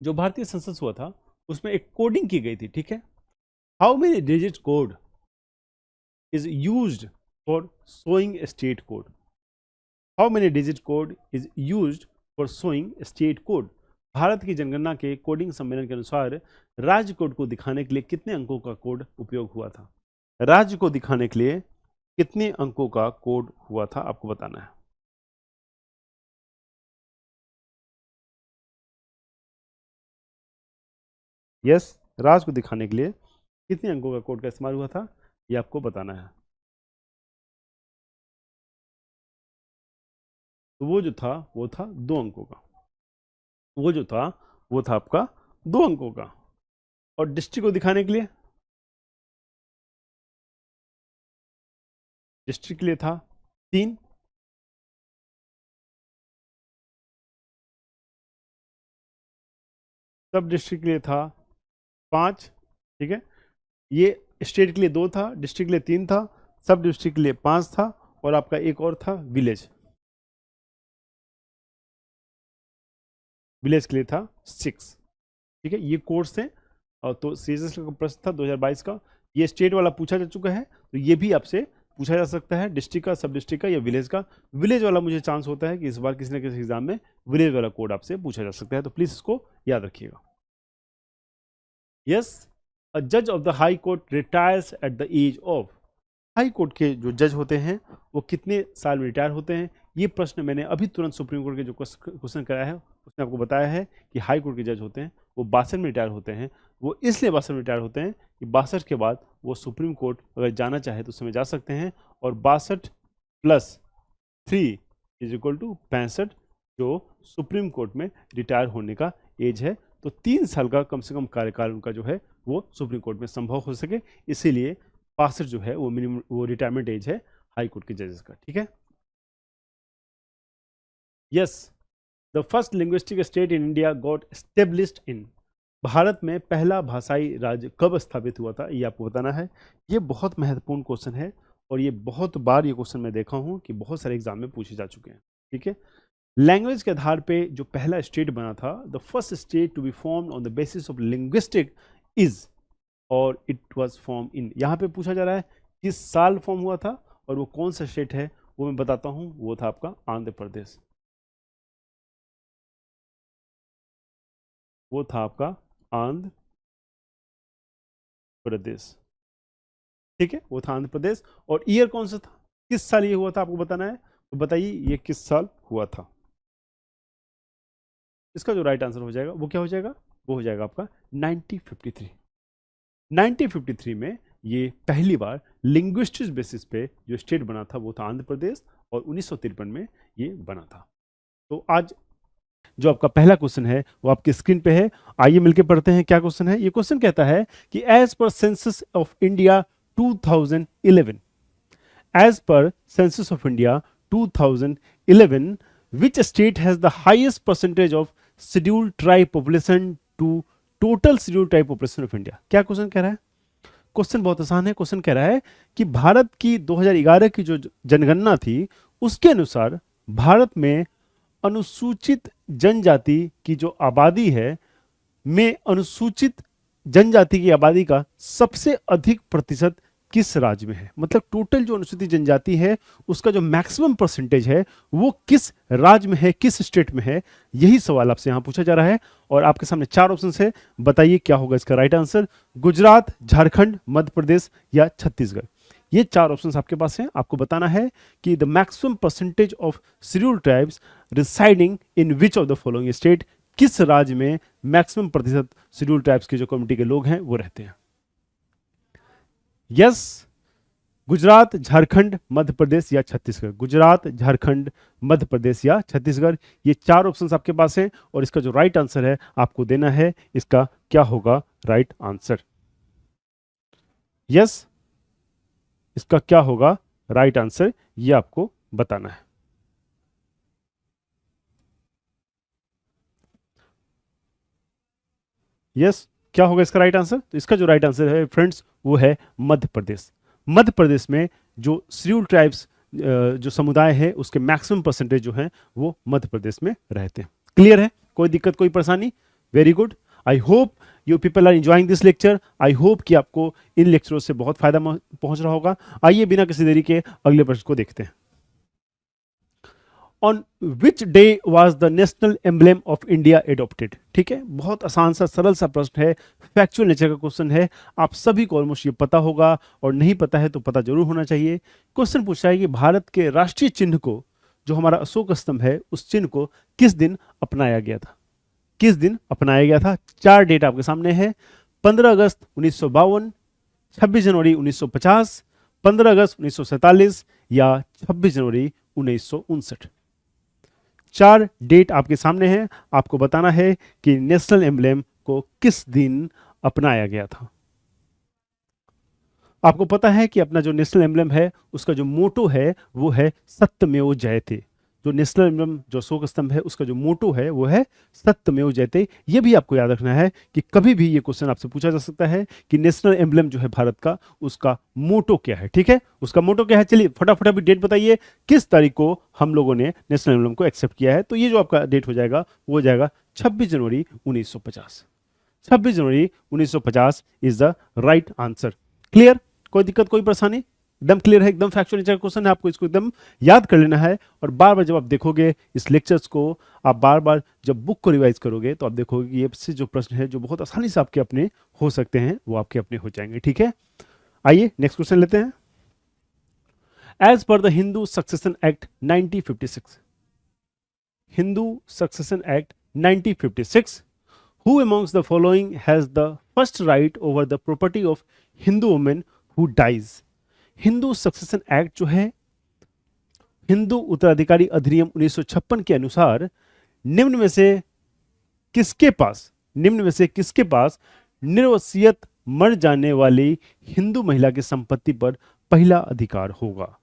जो भारतीय सेंसस हुआ था उसमें एक कोडिंग की गई थी। ठीक है, how many digit code is used for showing a state code? How many digit code is used for showing a state code? Bharat की जनगणना के कोडिंग सम्मेलन के अनुसार राज्य कोड को दिखाने के लिए कितने अंकों का कोड उपयोग हुआ था? राज्य को दिखाने के लिए कितने अंकों का कोड हुआ था आपको बताना है। यस, राज्य को दिखाने के लिए कितने अंकों का कोड का इस्तेमाल हुआ था ये आपको बताना है। तो वो जो था वो था 2 अंकों का, वो जो था वो था आपका 2 अंकों का। और डिस्ट्रिक्ट को दिखाने के लिए, डिस्ट्रिक्ट के लिए था 3, सब डिस्ट्रिक्ट के लिए था 5। ठीक है, ये स्टेट के लिए 2 था, डिस्ट्रिक्ट के लिए 3 था, सब डिस्ट्रिक्ट के लिए 5 था, और आपका एक और था विलेज, विलेज के लिए था 6। ठीक है, ये कोर्स थे। और तो सीजीएस का प्रश्न था 2022 का, ये स्टेट वाला पूछा जा चुका है, तो ये भी आपसे पूछा जा सकता है, डिस्ट्रिक्ट का, सब डिस्ट्रिक्ट का या विलेज का। विलेज वाला मुझे चांस होता है कि इस बार किसी न किसी एग्जाम में विलेज वाला कोड आपसे पूछा जा सकता है, तो प्लीज इसको याद रखिएगा। यस, अ जज of the high court retires at the age of. High court के जो जज होते हैं वो कितने साल में रिटायर होते हैं? ये प्रश्न मैंने अभी तुरंत सुप्रीम कोर्ट के जो क्वेश्चन कराया है उसने आपको बताया है कि हाई कोर्ट के जज होते हैं वो 62 में रिटायर होते हैं। वो इसलिए 62 में रिटायर होते हैं कि 62 के बाद वो सुप्रीम कोर्ट अगर जाना चाहे तो उस समय जा सकते हैं, और 62 + 3 = 65 जो सुप्रीम कोर्ट में रिटायर होने का एज है। तो 3 साल का कम से कम कार्यकाल उनका जो है वो सुप्रीम कोर्ट में संभव हो सके, इसीलिए 62 जो है वो मिनिमम वो रिटायरमेंट एज है हाई कोर्ट के जजेस का। ठीक है, yes, the first linguistic state in India got established in. Bharat में पहला भाषाई राज्य कब स्थापित हुआ था ये आपको बताना है। ये बहुत महत्वपूर्ण क्वेश्चन है, और ये बहुत बार ये क्वेश्चन मैं देखा हूँ कि बहुत सारे एग्जाम में पूछे जा चुके हैं। ठीक है, लैंग्वेज के आधार पे जो पहला स्टेट बना था, the first state to be formed on the basis of linguistic is, और इट वाज फॉर्म इन। यहाँ पे पूछा जा रहा है किस साल फॉर्म हुआ था और वो कौन सा स्टेट है, वो मैं बताता हूँ, वो था आपका आंध्र प्रदेश। वो था आपका आंध्र प्रदेश। ठीक है, वो था आंध्र प्रदेश। और ईयर कौन सा था, किस साल ये हुआ था आपको बताना है, तो बताइए ये किस साल हुआ था। इसका जो राइट आंसर हो जाएगा वो क्या हो जाएगा, वो हो जाएगा आपका 1953। 1953 में ये पहली बार लिंग्विस्टिक बेसिस पे जो स्टेट बना था वो था आंध्र प्रदेश, और 1953 में ये बना था। तो आज जो आपका पहला क्वेश्चन है वो आपकी स्क्रीन पे है, आइए मिलकर पढ़ते हैं क्या क्वेश्चन है। ये क्वेश्चन कहता है कि as per census of India 2011, as per census of India 2011, which state has the highest percentage of scheduled tribe population to total scheduled tribe population of India? क्या क्वेश्चन कह रहा है? क्वेश्चन बहुत आसान है। क्वेश्चन कह रहा है कि भारत की 2011 की जो जनगणना थी उसके अनुसार भारत में अनुसूचित जनजाति की जो आबादी है में अनुसूचित जनजाति की आबादी का सबसे अधिक प्रतिशत किस राज्य में है? मतलब टोटल जो अनुसूचित जनजाति है उसका जो मैक्सिमम परसेंटेज है वो किस राज्य में है, किस स्टेट में है, यही सवाल आपसे यहां पूछा जा रहा है। और आपके सामने 4 ऑप्शन है, बताइए क्या होगा इसका राइट आंसर। गुजरात, झारखंड, मध्य प्रदेश या छत्तीसगढ़। ये 4 ऑप्शंस आपके पास हैं। आपको बताना है कि the maximum percentage of scheduled tribes residing in which of the following state, किस राज्य में मैक्सिमम प्रतिशत शेड्यूल्ड ट्राइब्स के जो कम्युनिटी के लोग हैं वो रहते हैं। यस, गुजरात, झारखंड, मध्य प्रदेश या छत्तीसगढ़। गुजरात, झारखंड, मध्य प्रदेश या छत्तीसगढ़, ये 4 ऑप्शंस आपके पास हैं, और इसका जो राइट आंसर है आपको देना है। इसका क्या होगा राइट आंसर? यस, इसका क्या होगा राइट आंसर ये आपको बताना है। यस, क्या होगा इसका राइट आंसर? तो इसका जो राइट आंसर है फ्रेंड्स वो है मध्य प्रदेश। मध्य प्रदेश में जो शेड्यूल्ड ट्राइब्स जो समुदाय है उसके मैक्सिमम परसेंटेज जो है वो मध्य प्रदेश में रहते हैं। क्लियर है? कोई दिक्कत, कोई परेशानी? Very good. I hope you people are enjoying this lecture. I hope कि आपको इन लेक्चरों से बहुत फायदा पहुंच रहा होगा। आइए बिना किसी देरी के अगले प्रश्न को देखते हैं। On which day was the national emblem of India adopted. ठीक है, बहुत आसान सा सरल सा प्रश्न है, फैक्चुअल नेचर का क्वेश्चन है। आप सभी को ऑलमोस्ट ये पता होगा, और नहीं पता है तो पता जरूर होना चाहिए। क्वेश्चन पूछा है कि भारत के राष्ट्रीय चिन्ह को, जो हमारा अशोक स्तंभ है, उस चिन्ह को किस दिन अपनाया गया था? किस दिन अपनाया गया था? 4 डेट आपके सामने है। 15 अगस्त 1952, 26 जनवरी 1950, 15 अगस्त 1947 या 26 जनवरी 1959। 4 डेट आपके सामने हैं। आपको बताना है कि नेशनल एम्बलेम को किस दिन अपनाया गया था। आपको पता है कि अपना जो नेशनल एम्बलम है, उसका जो मोटो है वो है सत्यमेव जयते। जो नेशनल एम्बलम, जो अशोक स्तंभ है, उसका जो मोटो है वो है सत्यमेव जयते। ये भी आपको याद रखना है कि कभी भी ये क्वेश्चन आपसे पूछा जा सकता है कि नेशनल एम्बलम जो है भारत का, उसका मोटो क्या है। ठीक है, उसका मोटो क्या है? चलिए फटाफट अभी डेट बताइए, किस तारीख को हम लोगों ने नेशनल एम्बलम को एक्सेप्ट किया है। तो ये जो आपका डेट हो जाएगा वो हो जाएगा 26 जनवरी 1950। 26 जनवरी 1950 is the right answer. Clear? कोई दिक्कत, कोई परेशानी? एकदम क्लियर है, एकदम फैक्चुअल नेचर का क्वेश्चन है। आपको इसको एकदम याद कर लेना है, और बार बार जब आप देखोगे इस लेक्चर्स को, आप बार बार जब बुक को रिवाइज करोगे, तो आप देखोगे कि ये से जो प्रश्न है, जो बहुत आसानी से आपके अपने हो सकते हैं, वो आपके अपने हो जाएंगे। ठीक है, आइए नेक्स्ट क्वेश्चन लेते हैं। As per the Hindu succession act 1956, Hindu succession act 1956, who amongst the following has the first right over the property of Hindu women who dies? Hindu succession act जो है, हिंदू उत्तराधिकारी अधिनियम 1956 के अनुसार निम्न में से किसके पास, निम्न में से किसके पास निर्वसियत मर जाने वाली हिंदू महिला की संपत्ति पर पहला अधिकार होगा?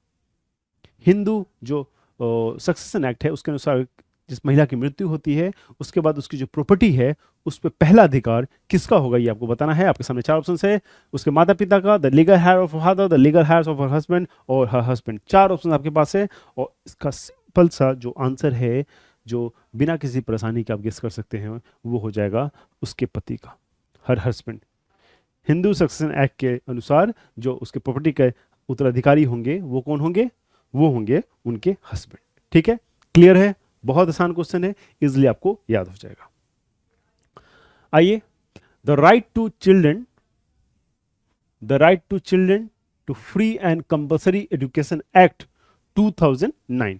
हिंदू जो सक्सेशन एक्ट है, उसके अनुसार जिस महिला की मृत्यु होती है, उसके बाद उसकी जो प्रॉपर्टी है, उस पर पहला अधिकार किसका होगा, ये आपको बताना है। आपके सामने 4 ऑप्शंस है। उसके माता पिता का, the legal heir of father, the legal heirs of her husband और हर हस्बैंड। 4 ऑप्शन आपके पास है, और इसका सिंपल सा जो आंसर है, जो बिना किसी परेशानी के आप गेस कर सकते हैं, वो हो जाएगा उसके पति का, her husband. Hindu succession act के अनुसार जो उसके प्रॉपर्टी के उत्तराधिकारी होंगे, वो कौन होंगे? वो होंगे उनके हस्बैंड। ठीक है, क्लियर है? बहुत आसान क्वेश्चन है, इजिली आपको याद हो जाएगा। आइए, the right to children, the right to children to free and compulsory education act 2009।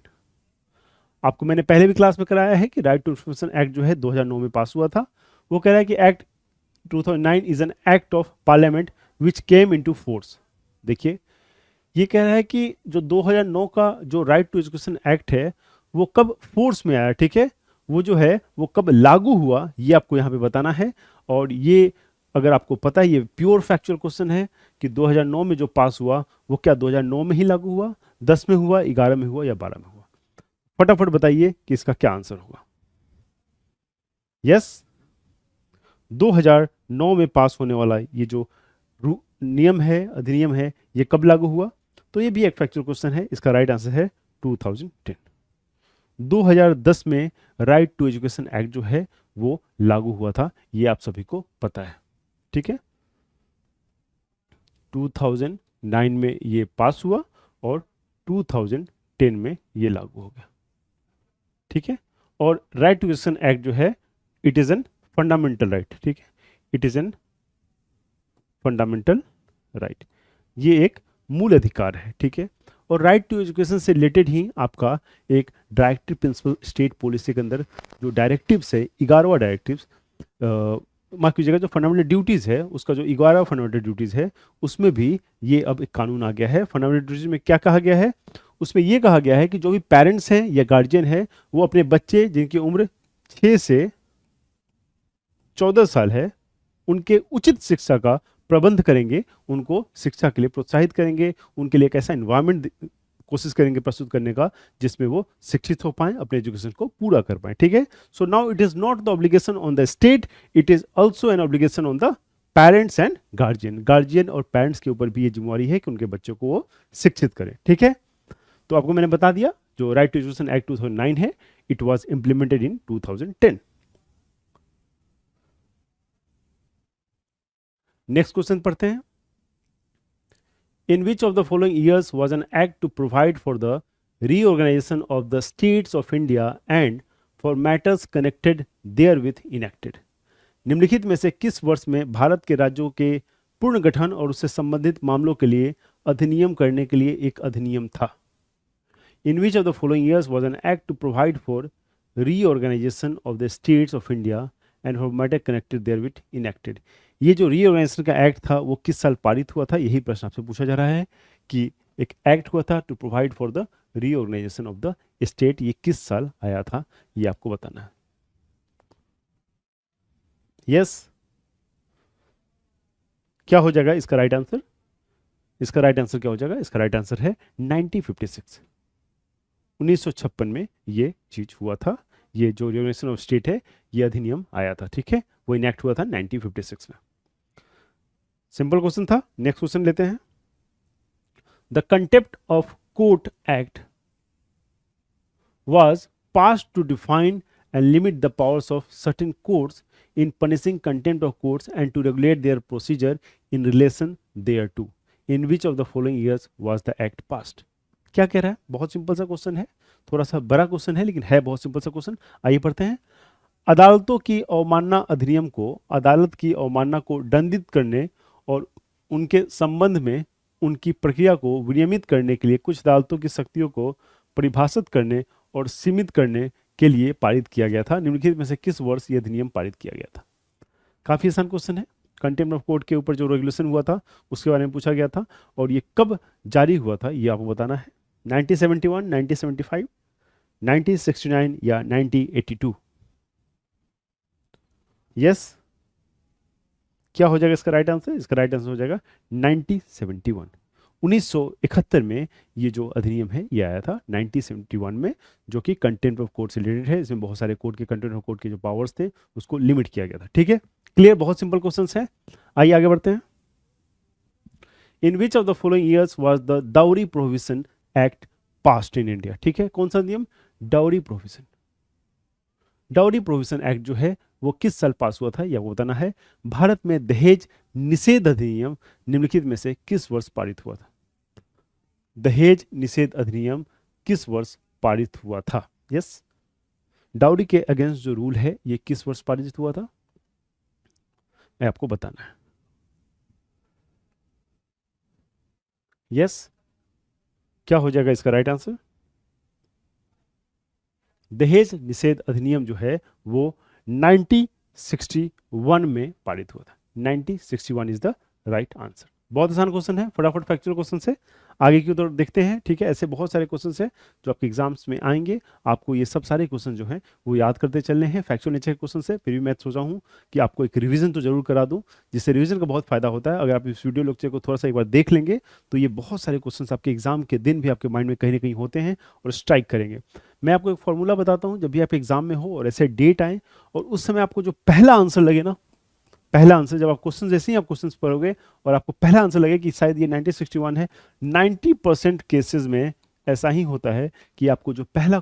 आपको मैंने पहले भी क्लास में कराया है कि राइट टू एजुकेशन एक्ट जो है 2009 में पास हुआ था। वो कह रहा है कि act 2009 is an act of parliament which came into force. देखिए, ये कह रहा है कि जो 2009 का जो राइट टू एजुकेशन एक्ट है, वो कब फोर्स में आया। ठीक है, वो जो है वो कब लागू हुआ, ये आपको यहाँ पे बताना है। और ये अगर आपको पता है, ये प्योर फैक्चुअल क्वेश्चन है कि 2009 में जो पास हुआ, वो क्या 2009 में ही लागू हुआ, 10 में हुआ, 11 में हुआ या 12 में हुआ? फटाफट बताइए कि इसका क्या आंसर होगा। यस, 2009 में पास होने वाला ये जो नियम है, अधिनियम है, ये कब लागू हुआ? तो ये भी एक फैक्चुअल क्वेश्चन है। इसका राइट आंसर है 2010। 2010 में राइट टू एजुकेशन एक्ट जो है वो लागू हुआ था, ये आप सभी को पता है। ठीक है, 2009 में ये पास हुआ और 2010 में ये लागू हो गया। ठीक है, और राइट टू एजुकेशन एक्ट जो है, it is an fundamental right. ठीक है, it is an fundamental right, ये एक मूल अधिकार है। ठीक है, और राइट टू एजुकेशन से रिलेटेड ही आपका एक डायरेक्टिव प्रिंसिपल स्टेट पॉलिसी के अंदर जो डायरेक्टिव्स है, 11वां डायरेक्टिव्स, माफ कीजिएगा, जो फंडामेंटल ड्यूटीज़ है, उसका जो 11वां फंडामेंटल ड्यूटीज़ है, उसमें भी ये अब एक कानून आ गया है। फंडामेंटल ड्यूटीज़ में क्या कहा गया है? उसमें ये कहा गया है कि जो भी पेरेंट्स हैं या गार्जियन है, वो अपने बच्चे जिनकी उम्र 6 से 14 साल है, उनके उचित शिक्षा का प्रबंध करेंगे, उनको शिक्षा के लिए प्रोत्साहित करेंगे, उनके लिए एक ऐसा एनवायरनमेंट कोशिश करेंगे प्रस्तुत करने का जिसमें वो शिक्षित हो पाएं, अपने एजुकेशन को पूरा कर पाएं। ठीक है, so now it is not the obligation on the state, it is also an obligation on the parents and guardian. Guardian और पेरेंट्स के ऊपर भी ये जिम्मेवारी है कि उनके बच्चों को वो शिक्षित करें। ठीक है, तो आपको मैंने बता दिया, जो राइट टू एजुकेशन एक्ट 2009 है, it was implemented in 2010। Next question पढ़ते हैं। In which of the following years was an act to provide for the reorganization of the states of India and for matters connected therewith enacted? निम्नलिखित में से किस वर्ष में भारत के राज्यों के पूर्ण गठन और उससे संबंधित मामलों के लिए अधिनियम करने के लिए एक अधिनियम था? In which of the following years was an act to provide for reorganization of the states of India and for matter connected therewith enacted? ये जो रीऑर्गेनाइजेशन का एक्ट था वो किस साल पारित हुआ था, यही प्रश्न आपसे पूछा जा रहा है कि एक एक्ट हुआ था to provide for the reorganisation of the state, ये किस साल आया था, ये आपको बताना है। यस क्या हो जाएगा इसका राइट आंसर? इसका राइट आंसर क्या हो जाएगा? इसका राइट आंसर है 1956। 1956 में ये चीज हुआ था, ये जो रीऑर्गेनाइजेशन ऑफ स्टेट है ये अधिनियम आया था, ठीक है, वो इनेक्ट हुआ था 1956 में। सिंपल क्वेश्चन था। नेक्स्ट क्वेश्चन लेते हैं। The contempt of court act was passed to define and limit the powers of certain courts in punishing contempt of courts and to regulate their procedure in relation thereto. In which of the following years was the act passed? क्या कह रहा है? बहुत simple सा question है, थोड़ा सा बड़ा क्वेश्चन है लेकिन है बहुत सिंपल सा क्वेश्चन। आइए पढ़ते हैं। अदालतों की अवमानना अधिनियम को अदालत की अवमानना को दंडित करने और उनके संबंध में उनकी प्रक्रिया को विनियमित करने के लिए कुछ अदालतों की शक्तियों को परिभाषित करने और सीमित करने के लिए पारित किया गया था। निम्नलिखित में से किस वर्ष यह अधिनियम पारित किया गया था? काफी आसान क्वेश्चन है। कंटेम्प्ट ऑफ कोर्ट के ऊपर जो रेगुलेशन हुआ था उसके बारे में पूछा गया था और ये कब जारी हुआ था ये आपको बताना है। 1971, 1975, 1969 या 1982? यस क्या हो जाएगा इसका राइट आंसर? इसका राइट आंसर हो जाएगा 1971। 1971 में ये जो अधिनियम है ये आया था 1971 में, जो कि कंटेम्प्ट ऑफ कोर्ट से रिलेटेड है। इसमें बहुत सारे कोर्ट के कंटेम्प्ट ऑफ कोर्ट के जो पावर्स थे उसको लिमिट किया गया था, ठीक है, क्लियर? बहुत सिंपल क्वेश्चंस है। आइए आगे बढ़ते हैं। In which of the following years was the dowry prohibition act passed in India? ठीक है, कौन सा नियम? Dowry prohibition. Dowry prohibition act जो है वो किस साल पास हुआ था यह आपको बताना है। भारत में दहेज निषेध अधिनियम निम्नलिखित में से किस वर्ष पारित हुआ था? दहेज निषेध अधिनियम किस वर्ष पारित हुआ था? यस डाउरी के अगेंस्ट जो रूल है ये किस वर्ष पारित हुआ था मैं आपको बताना है। यस क्या हो जाएगा इसका राइट आंसर? दहेज निषेध अधिनियम जो है वो 1961 में पारित हुआ था। 1961 इज द राइट आंसर। बहुत आसान क्वेश्चन है, फटाफट फैक्चुअल क्वेश्चन से आगे की ओर देखते हैं, ठीक है। ऐसे बहुत सारे क्वेश्चन है जो आपके एग्जाम्स में आएंगे, आपको ये सब सारे क्वेश्चन जो हैं वो याद करते चलने हैं फैक्चुअल नेचर के क्वेश्चन से। फिर भी मैं सोचा हूँ कि आपको एक रिवीजन तो जरूर करा दूँ, जिससे रिवीजन का बहुत फायदा होता है। अगर आप इस वीडियो लेक्चर को थोड़ा सा एक बार देख लेंगे तो ये बहुत सारे क्वेश्चन आपके एग्जाम के दिन भी आपके माइंड में कहीं ना कहीं होते हैं और स्ट्राइक करेंगे। मैं आपको एक फॉर्मूला बताता हूँ, जब भी आप एग्जाम में हो और ऐसे डेट आए और उस समय आपको जो पहला आंसर लगे ना, पहला आंसर जब आप क्वेश्चन जैसे ही आप क्वेश्चन पढ़ोगे और आपको पहला आंसर लगे कि शायद ये 1961 है, 90% केसेस में ऐसा ही होता है कि आपको जो पहला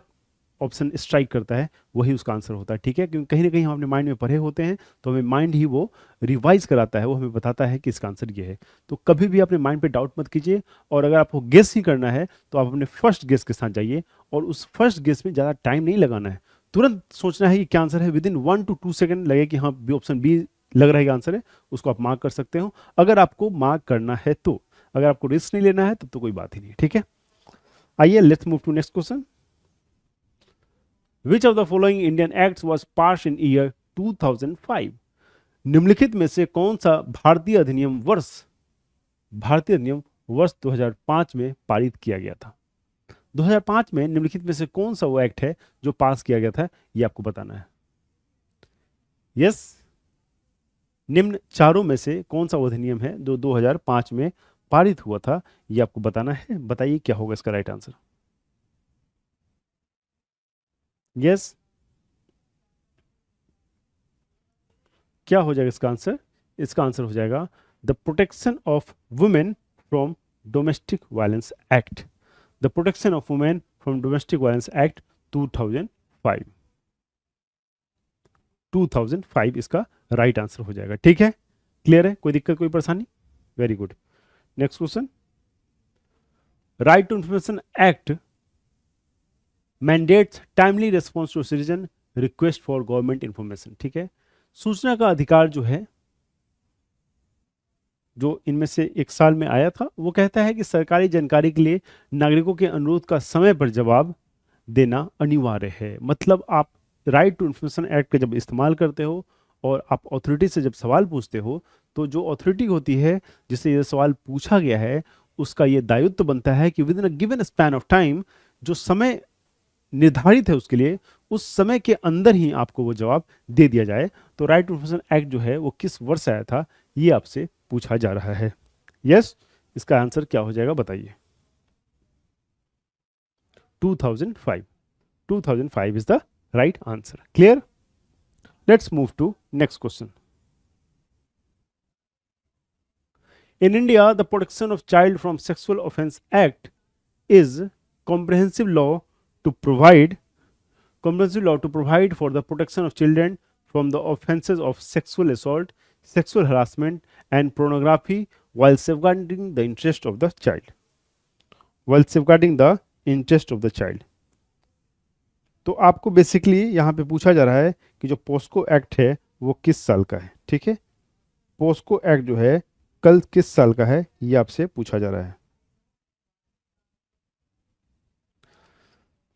ऑप्शन स्ट्राइक करता है वही उसका आंसर होता है, ठीक है। क्योंकि कहीं ना कहीं हम अपने माइंड में पढ़े होते हैं तो हमें माइंड ही वो रिवाइज कराता है, वो हमें बताता है कि इसका आंसर ये है। तो कभी भी अपने माइंड पे डाउट मत कीजिए और अगर आपको गेस ही करना है तो आप अपने फर्स्ट गेस के साथ जाइए और उस फर्स्ट गेस में ज़्यादा टाइम नहीं लगाना है, तुरंत सोचना है कि क्या आंसर है। विदिन 1 to 2 सेकेंड लगे कि हाँ ऑप्शन बी लग रहा है कि आंसर है, उसको आप मार्क कर सकते हो अगर आपको मार्क करना है तो। अगर आपको रिस्क नहीं लेना है तब तो कोई बात ही नहीं, ठीक है। आइए let's move to next question. Which of the following Indian acts was pass in year 2005? निम्नलिखित में से कौन सा भारतीय अधिनियम वर्ष 2005 में पारित किया गया था? 2005 में निम्नलिखित में से कौन सा वो एक्ट है जो पास किया गया था ये आपको बताना है। यस निम्न चारों में से कौन सा अधिनियम है जो 2005 में पारित हुआ था ये आपको बताना है। बताइए क्या होगा इसका राइट आंसर। यस क्या हो जाएगा इसका आंसर? इसका आंसर हो जाएगा the protection of women from domestic violence act. The protection of women from domestic violence act 2005 इसका राइट आंसर हो जाएगा, ठीक है। क्लियर है? कोई दिक्कत, कोई परेशानी? Very good. Next question, right to information act mandates timely response to citizen request for government information. ठीक है, सूचना का अधिकार जो है, जो इनमें से एक साल में आया था, वो कहता है कि सरकारी जानकारी के लिए नागरिकों के अनुरोध का समय पर जवाब देना अनिवार्य है। मतलब आप राइट टू इंफॉर्मेशन एक्ट का जब इस्तेमाल करते हो और आप अथॉरिटी से जब सवाल पूछते हो, तो जो अथॉरिटी होती है जिससे ये सवाल पूछा गया है, उसका ये दायित्व बनता है कि with in a given span of time, जो समय निर्धारित है उसके लिए, उस समय के अंदर ही आपको वो जवाब दे दिया जाए। तो राइट टू इंफॉर्मेशन एक्ट जो है वो किस वर्ष आया था, ये आपसे पूछा जा रहा है। यस, इसका आंसर क्या हो जाएगा बताइए? 2005। 2005 is the right answer. Clear? Let's move to next question. In India, the Protection of Child from Sexual Offence Act is comprehensive law to provide for the protection of children from the offences of sexual assault, sexual harassment, and pornography while safeguarding the interest of the child. While safeguarding the interest of the child. तो आपको basically यहाँ पे पूछा जा रहा है कि जो पोस्को एक्ट है वो किस साल का है। ठीक है, पोस्को एक्ट जो है कल किस साल का है, ये आपसे पूछा जा रहा है।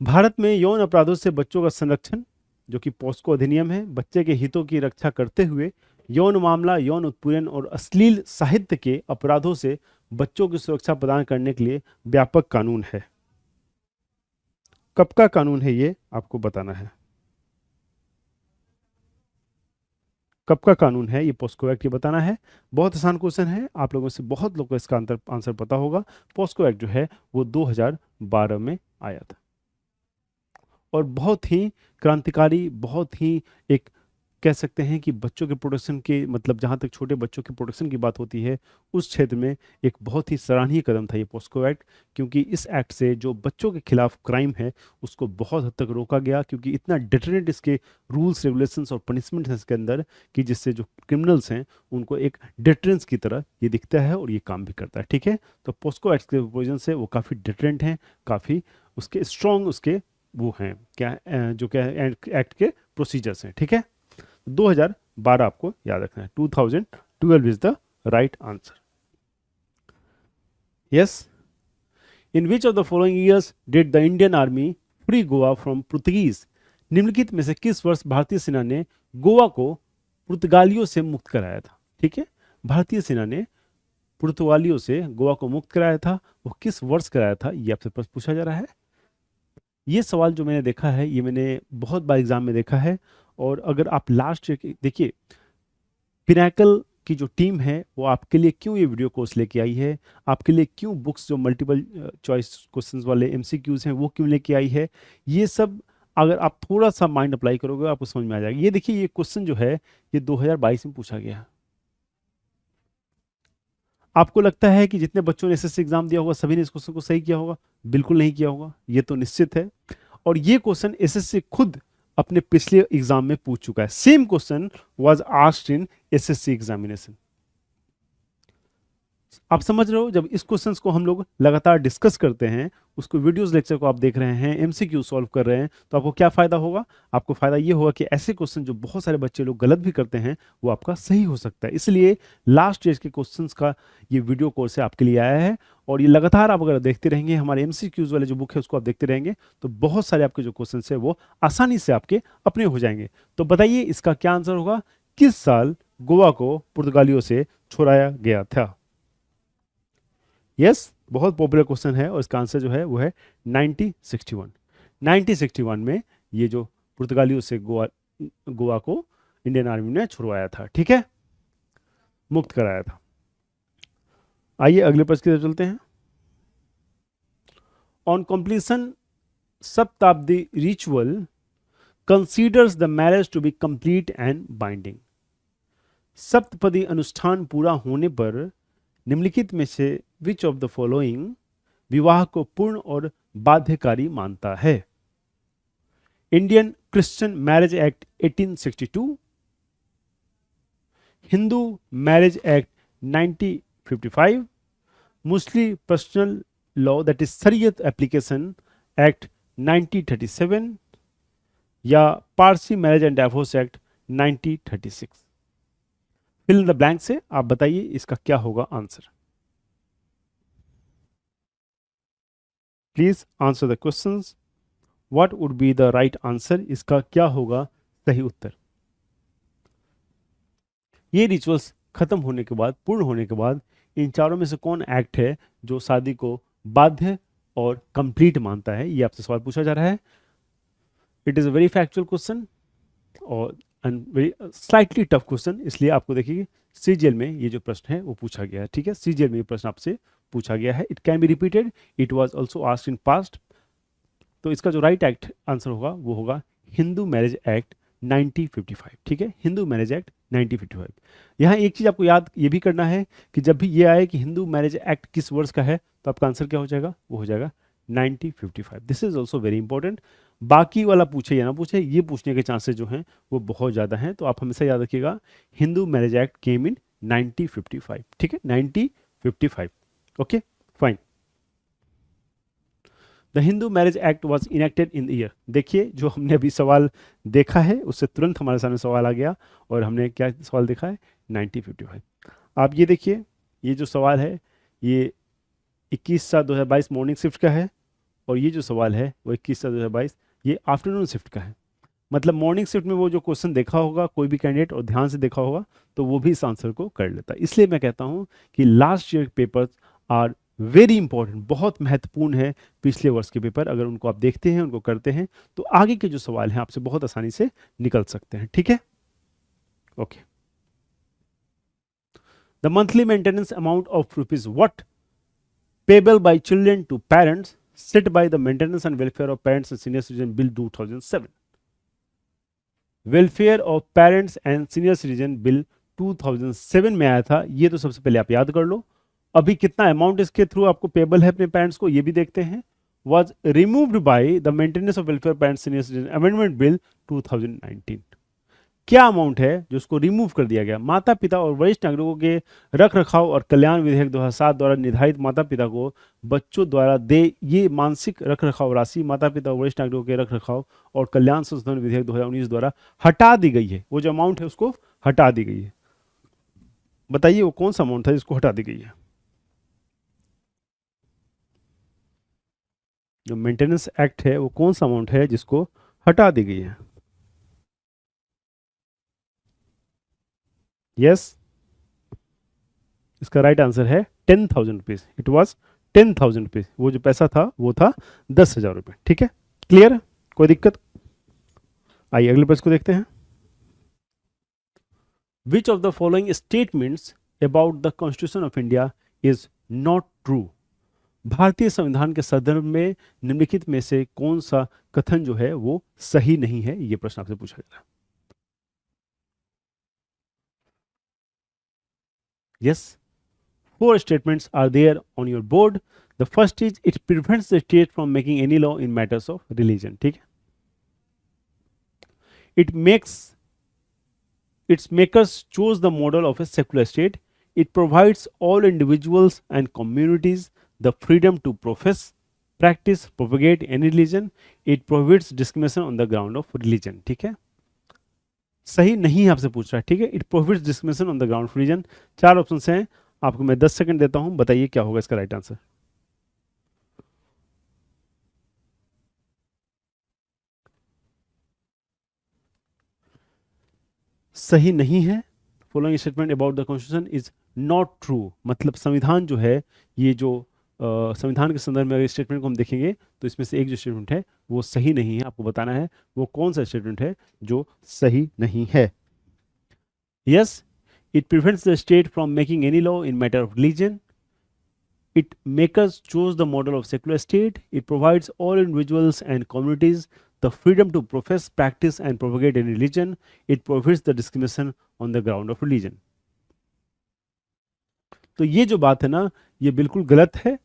भारत में यौन अपराधों से बच्चों का संरक्षण, जो कि पोस्को अधिनियम है, बच्चे के हितों की रक्षा करते हुए यौन मामला, यौन उत्पीड़न और अश्लील साहित्य के अपराधों से बच्चों की सुरक्षा प्रदान करने के लिए व्यापक कानून है। कब का कानून है ये आपको बताना है। कब का कानून है ये पोस्को एक्ट, ये बताना है। बहुत आसान क्वेश्चन है, आप लोगों से बहुत लोगों को इसका आंसर पता होगा। पोस्को एक्ट जो है वो 2012 में आया था और बहुत ही क्रांतिकारी, बहुत ही एक कह सकते हैं कि बच्चों के प्रोटेक्शन के, मतलब जहाँ तक छोटे बच्चों के प्रोटेक्शन की बात होती है, उस क्षेत्र में एक बहुत ही सराहनीय कदम था ये पोस्को एक्ट। क्योंकि इस एक्ट से जो बच्चों के खिलाफ क्राइम है उसको बहुत हद तक रोका गया, क्योंकि इतना डिटरेंट इसके रूल्स, रेगुलेशंस और पनिशमेंट है इसके अंदर कि जिससे जो क्रिमिनल्स हैं उनको एक डिटरेंस की तरह ये दिखता है और ये काम भी करता है। ठीक है, तो पोस्को एक्ट के प्रोविजन से वो काफ़ी डिटरेंट हैं, काफ़ी उसके स्ट्रॉन्ग उसके वो हैं क्या जो क्या एक्ट के प्रोसीजर्स हैं। ठीक है, 2012 आपको याद रखना है। 2012 is the right answer. Yes, in which of the following years did the Indian army free Goa from Portuguese? निम्नलिखित में से किस वर्ष भारतीय सेना ने गोवा को पुर्तगालियों से मुक्त कराया था? ठीक है, भारतीय सेना ने पुर्तगालियों से गोवा को मुक्त कराया था, वो किस वर्ष कराया था, ये आपसे प्रश्न पूछा जा रहा है। ये सवाल जो मैंने देखा है, ये मैंने बहुत बार एग्जाम में देखा है। और अगर आप लास्ट देखिए, पिनाकल की जो टीम है वो आपके लिए क्यों ये वीडियो कोर्स लेके आई है, आपके लिए क्यों बुक्स जो मल्टीपल चॉइस क्वेश्चंस वाले एमसीक्यूज हैं वो क्यों लेके आई है, ये सब अगर आप थोड़ा सा माइंड अप्लाई करोगे आपको समझ में आ जाएगा। ये देखिए, ये क्वेश्चन जो है ये 2022 में पूछा गया। आपको लगता है कि जितने बच्चों ने एसएससी एग्जाम दिया होगा सभी ने इस क्वेश्चन को सही किया होगा? बिल्कुल नहीं किया होगा, ये तो निश्चित है। और ये क्वेश्चन एसएससी खुद अपने पिछले एग्जाम में पूछ चुका है। Same question was asked in SSC examination. आप समझ रहे हो, जब इस क्वेश्चंस को हम लोग लगातार डिस्कस करते हैं, उसको वीडियोस लेक्चर को आप देख रहे हैं, एमसीक्यू सॉल्व कर रहे हैं, तो आपको क्या फायदा होगा? आपको फायदा ये होगा कि ऐसे क्वेश्चन जो बहुत सारे बच्चे लोग गलत भी करते हैं वो आपका सही हो सकता है। इसलिए लास्ट स्टेज के क्वेश्चंस का ये वीडियो कोर्स है आपके लिए आया है। और ये लगातार आप अगर देखते रहेंगे, हमारे एमसीक्यूज वाले जो बुक है उसको आप देखते रहेंगे, तो बहुत सारे आपके जो क्वेश्चन है वो आसानी से आपके अपने हो जाएंगे। तो बताइए इसका क्या आंसर होगा? किस साल गोवा को पुर्तगालियों से छुड़ाया गया था? यस, बहुत पॉपुलर क्वेश्चन है और इसका आंसर जो है वो है 1961। 1961 में ये जो पुर्तगालियों से गोवा को इंडियन आर्मी ने छुड़वाया था। ठीक है, मुक्त कराया था। आइए अगले प्रश्न की तरफ चलते हैं। On completion saptapadi ritual considers the marriage to be complete and binding. सप्तपदी अनुष्ठान पूरा होने पर निम्नलिखित में से विच ऑफ द फॉलोइंग विवाह को पूर्ण और बाध्यकारी मानता है? Indian Christian marriage act 1862, Hindu marriage act 1955, Muslim personal law that is Shariat application act 1937, या Parsi marriage and divorce act 1936। Fill in the blank से आप बताइए इसका क्या होगा answer. Please answer the questions. What would be the right answer, इसका क्या होगा सही उत्तर। ये रिचुअल्स खत्म होने के बाद, पूर्ण होने के बाद, इन चारों में से कौन एक्ट है जो शादी को बाध्य और कंप्लीट मानता है, ये आपसे सवाल पूछा जा रहा है। It is a very factual question और वेरी स्लाइटली टफ क्वेश्चन, इसलिए आपको देखिए सीजीएल में ये जो प्रश्न है वो पूछा गया है। ठीक है, सीजीएल में ये प्रश्न आपसे पूछा गया है। It can be repeated, it was also asked in past. तो इसका जो राइट एक्ट आंसर होगा वो होगा हिंदू मैरिज एक्ट 1955। ठीक है, हिंदू मैरिज एक्ट 1955। यहाँ एक चीज़ आपको याद ये भी करना है कि जब भी ये आए कि हिंदू मैरिज एक्ट किस वर्ष का है, तो आपका आंसर क्या हो जाएगा, वो हो जाएगा 1955। This is also very important. बाकी वाला पूछे या ना पूछे, ये पूछने के चांसेस जो हैं वो बहुत ज़्यादा हैं, तो आप हमेशा याद रखिएगा हिंदू मैरिज एक्ट केम इन 1955। ठीक है, 1955। Okay fine. The Hindu marriage act was enacted in the year. देखिए जो हमने अभी सवाल देखा है उससे तुरंत हमारे सामने सवाल आ गया और हमने क्या सवाल देखा है, 1955। आप ये देखिए, ये जो सवाल है ये 21/7/2022 मॉर्निंग शिफ्ट का है, और ये जो सवाल है वो 21/7/2022 ये आफ्टरनून शिफ्ट का है। मतलब मॉर्निंग शिफ्ट में वो जो क्वेश्चन देखा होगा कोई भी कैंडिडेट और ध्यान से देखा होगा तो वो भी इस आंसर को कर लेता है। इसलिए मैं कहता हूँ कि last year papers are very important, बहुत महत्वपूर्ण है पिछले वर्ष के पेपर। अगर उनको आप देखते हैं, उनको करते हैं, तो आगे के जो सवाल हैं आपसे बहुत आसानी से निकल सकते हैं। ठीक है, okay. The monthly maintenance amount of rupees what payable by children to parents set by the Maintenance and Welfare of Parents and Senior Citizen Bill 2007। Welfare of parents and senior citizen bill 2007 में आया था, ये तो सबसे पहले आप याद कर लो। अभी कितना अमाउंट इसके थ्रू आपको पेबल है अपने पेरेंट्स को, ये भी देखते हैं। Was removed by the maintenance of welfare parents senior citizen amendment bill 2019। क्या अमाउंट है जो उसको रिमूव कर दिया गया। माता पिता और वरिष्ठ नागरिकों के रख रखाव और कल्याण विधेयक 2007 द्वारा निर्धारित माता पिता को बच्चों द्वारा दे ये मानसिक रख रखाव राशि माता पिता और वरिष्ठ नागरिकों के रख रखाव और कल्याण संशोधन विधेयक 2019 द्वारा हटा दी गई है। वो जो अमाउंट है उसको हटा दी गई है। बताइए वो कौन सा अमाउंट था जिसको हटा दी गई है। जो मेंटेनेंस एक्ट है वो कौन सा अमाउंट है जिसको हटा दी गई है। यस, इसका राइट आंसर है 10,000 रुपीज। It was 10,000 rupees. वो जो पैसा था वो था 10,000 रुपये। ठीक है, क्लियर है, कोई दिक्कत। आइए अगले प्रश्न को देखते हैं। Which of the following statements about the constitution of India is not true. भारतीय संविधान के संदर्भ में निम्नलिखित में से कौन सा कथन जो है वो सही नहीं है, ये प्रश्न आपसे पूछा जा रहा है। Yes, 4 statements are there on your board. The first is it prevents the state from making any law in matters of religion. ठीक है, it makes its makers chose the model of a secular state. It provides all individuals and communities the freedom to profess, practice, propagate any religion. It prohibits discrimination on the ground of religion. ठीक है, सही नहीं आपसे पूछ रहा है। ठीक है, it prohibits discrimination on the ground of religion. 4 option हैं, आपको मैं 10 सेकंड देता हूं, बताइए क्या होगा इसका राइट आंसर। सही नहीं है। Following statement about the constitution is not true, मतलब संविधान जो है, ये जो संविधान के संदर्भ में अगर स्टेटमेंट को हम देखेंगे तो इसमें से एक जो स्टेटमेंट है वो सही नहीं है। आपको बताना है वो कौन सा स्टेटमेंट है जो सही नहीं है। Yes, it prevents the state from making any law in matter of religion. It makers choose the model of secular state. It provides all individuals and communities the freedom to profess, practice and propagate any religion. It prohibits the discrimination on the ground of religion. तो ये जो बात है ना, ये बिल्कुल गलत है।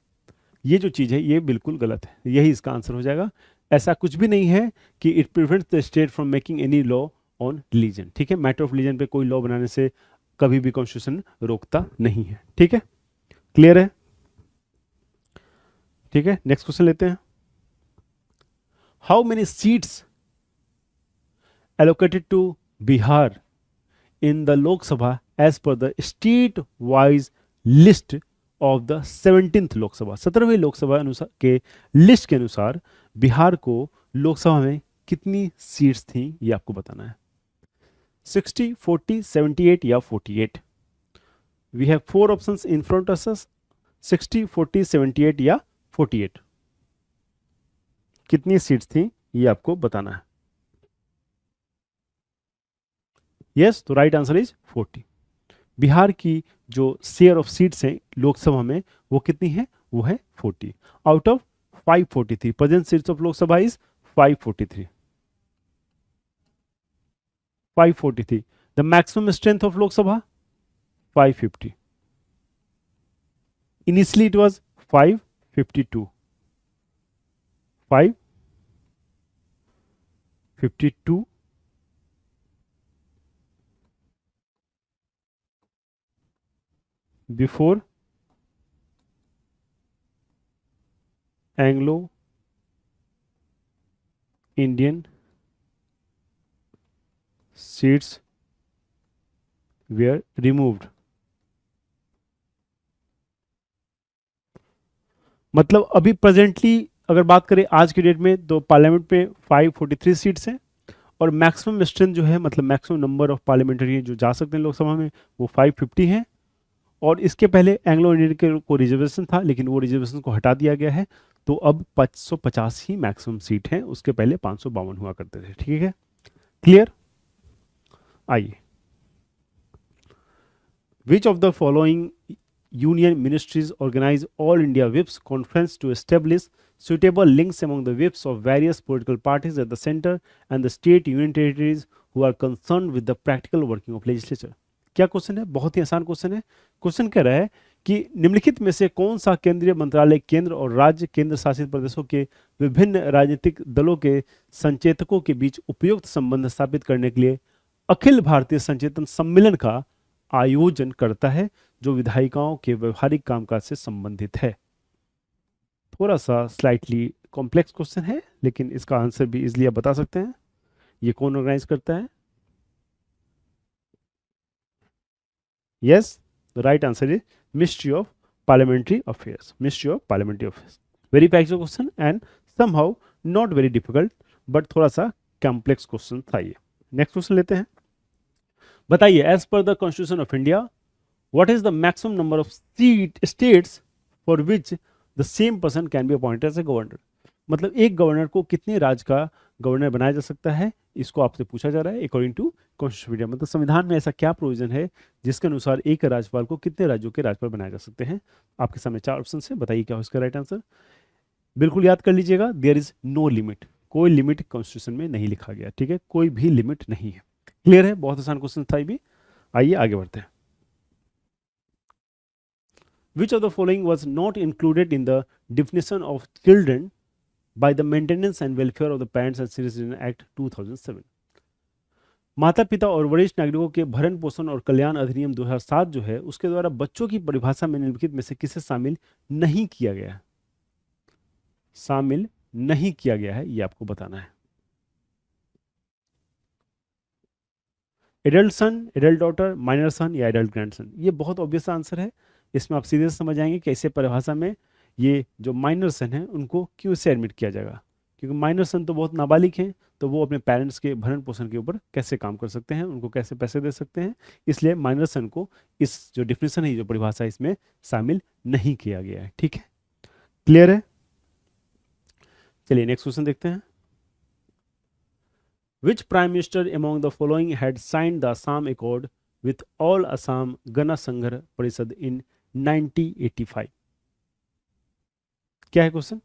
ये जो चीज़ है ये बिल्कुल गलत है, यही इसका आंसर हो जाएगा। ऐसा कुछ भी नहीं है कि it prevents the state from making any law on religion. ठीक है, मैटर ऑफ रिलीजन पे कोई लॉ बनाने से कभी भी कॉन्स्टिट्यूशन रोकता नहीं है। ठीक है, क्लियर है? ठीक है, नेक्स्ट क्वेश्चन लेते हैं। How many seats allocated to Bihar in the Lok Sabha as per the state wise list of the 17th लोक सभा, 17वीं लोकसभा अनुसार के लिस्ट के अनुसार बिहार को लोकसभा में कितनी सीट्स थी, ये आपको बताना है। 60, 40, 78 या 48। We have 4 options in front of us, 60, 40, 78 या 48। कितनी सीट्स थी ये आपको बताना है। यस, तो राइट आंसर इज 40। बिहार की जो शेयर ऑफ सीट्स हैं लोकसभा में वो कितनी है, वो है 40 out of 543। Present seats of Lok Sabha is 543। 543। The maximum strength of Lok Sabha 550। Initially it was 552। 552 before Anglo Indian seats were removed. मतलब अभी प्रेजेंटली अगर बात करें आज की डेट में तो पार्लियामेंट में 543 सीट्स हैं और मैक्सिमम स्ट्रेंथ जो है मतलब मैक्सिमम नंबर ऑफ पार्लियामेंट्री जो जा सकते हैं लोकसभा में वो 550 हैं। और इसके पहले एंग्लो इंडियन के को रिजर्वेशन था लेकिन वो रिजर्वेशन को हटा दिया गया है, तो अब 550 ही मैक्सिमम सीट हैं, उसके पहले 552 हुआ करते थे। ठीक है, क्लियर? आइए, which of the following union ministries organise all India whips conference to establish suitable links among the whips of various political parties at the center and the state union territories who are concerned with the practical working of legislature। क्या question है? बहुत ही आसान question है। Question कह रहा है कि निम्नलिखित में से कौन सा केंद्रीय मंत्रालय केंद्र और राज्य केंद्र शासित प्रदेशों के विभिन्न राजनीतिक दलों के संचेतकों के बीच उपयुक्त संबंध स्थापित करने के लिए अखिल भारतीय संचेतन सम्मेलन का आयोजन करता है, जो विधायिकाओं के व्यवहारिक कामकाज से संबंधित है। थोड़ा सा स्लाइटली कॉम्प्लेक्स क्वेश्चन है लेकिन इसका आंसर भी इजीली आप बता सकते हैं। ये कौन ऑर्गेनाइज करता है? Yes, the right answer is ministry of parliamentary affairs. Ministry of parliamentary affairs. Very packed question and somehow not very difficult but थोड़ा सा कॉम्प्लेक्स क्वेश्चन था ये। नेक्स्ट क्वेश्चन लेते हैं। बताइए, as per the constitution of India what is the maximum number of states for which the same person can be appointed as a governor. मतलब एक governor को कितने राज्य का गवर्नर बनाया जा सकता है, इसको आपसे पूछा जा रहा है according to constitution of India. मतलब संविधान में ऐसा क्या प्रोविजन है जिसके अनुसार एक राज्यपाल को कितने राज्यों के राज्यपाल बनाए जा सकते हैं। आपके सामने 4 ऑप्शन है, बताइए क्या हो इसका राइट आंसर। बिल्कुल याद कर लीजिएगा, देयर इज नो लिमिट। कोई लिमिट कॉन्स्टिट्यूशन में नहीं लिखा गया। ठीक है, कोई भी लिमिट नहीं है। क्लियर है? बहुत आसान क्वेश्चन था ये भी। आइए आगे बढ़ते हैं। Which of the following was not included in the definition of children by the Maintenance and Welfare of the Parents and Citizens Act 2007? माता पिता और वरिष्ठ नागरिकों के भरण पोषण और कल्याण अधिनियम 2007 जो है उसके द्वारा बच्चों की परिभाषा में निम्नलिखित में से किसे शामिल नहीं किया गया है? शामिल नहीं किया गया है, ये आपको बताना है। एडल्ट सन, एडल्ट डॉटर, माइनर सन या एडल्ट ग्रैंडसन। ये बहुत ऑब्वियस आंसर है। इसमें आप सीधे से समझ आएंगे कि ऐसे परिभाषा में ये जो माइनर सन है उनको क्यों से एडमिट किया जाएगा, क्योंकि माइनर सन तो बहुत नाबालिग हैं, तो वो अपने पेरेंट्स के भरण पोषण के ऊपर कैसे काम कर सकते हैं, उनको कैसे पैसे दे सकते हैं, इसलिए माइनर सन को इस जो डिफिनेशन है, जो परिभाषा है, इसमें शामिल नहीं किया गया है। ठीक है, क्लियर है? चलिए नेक्स्ट क्वेश्चन देखते हैं। Which prime minister among the following had signed the Assam Accord with all Assam Gana Sanghar Parishad in 1985? क्या है क्वेश्चन?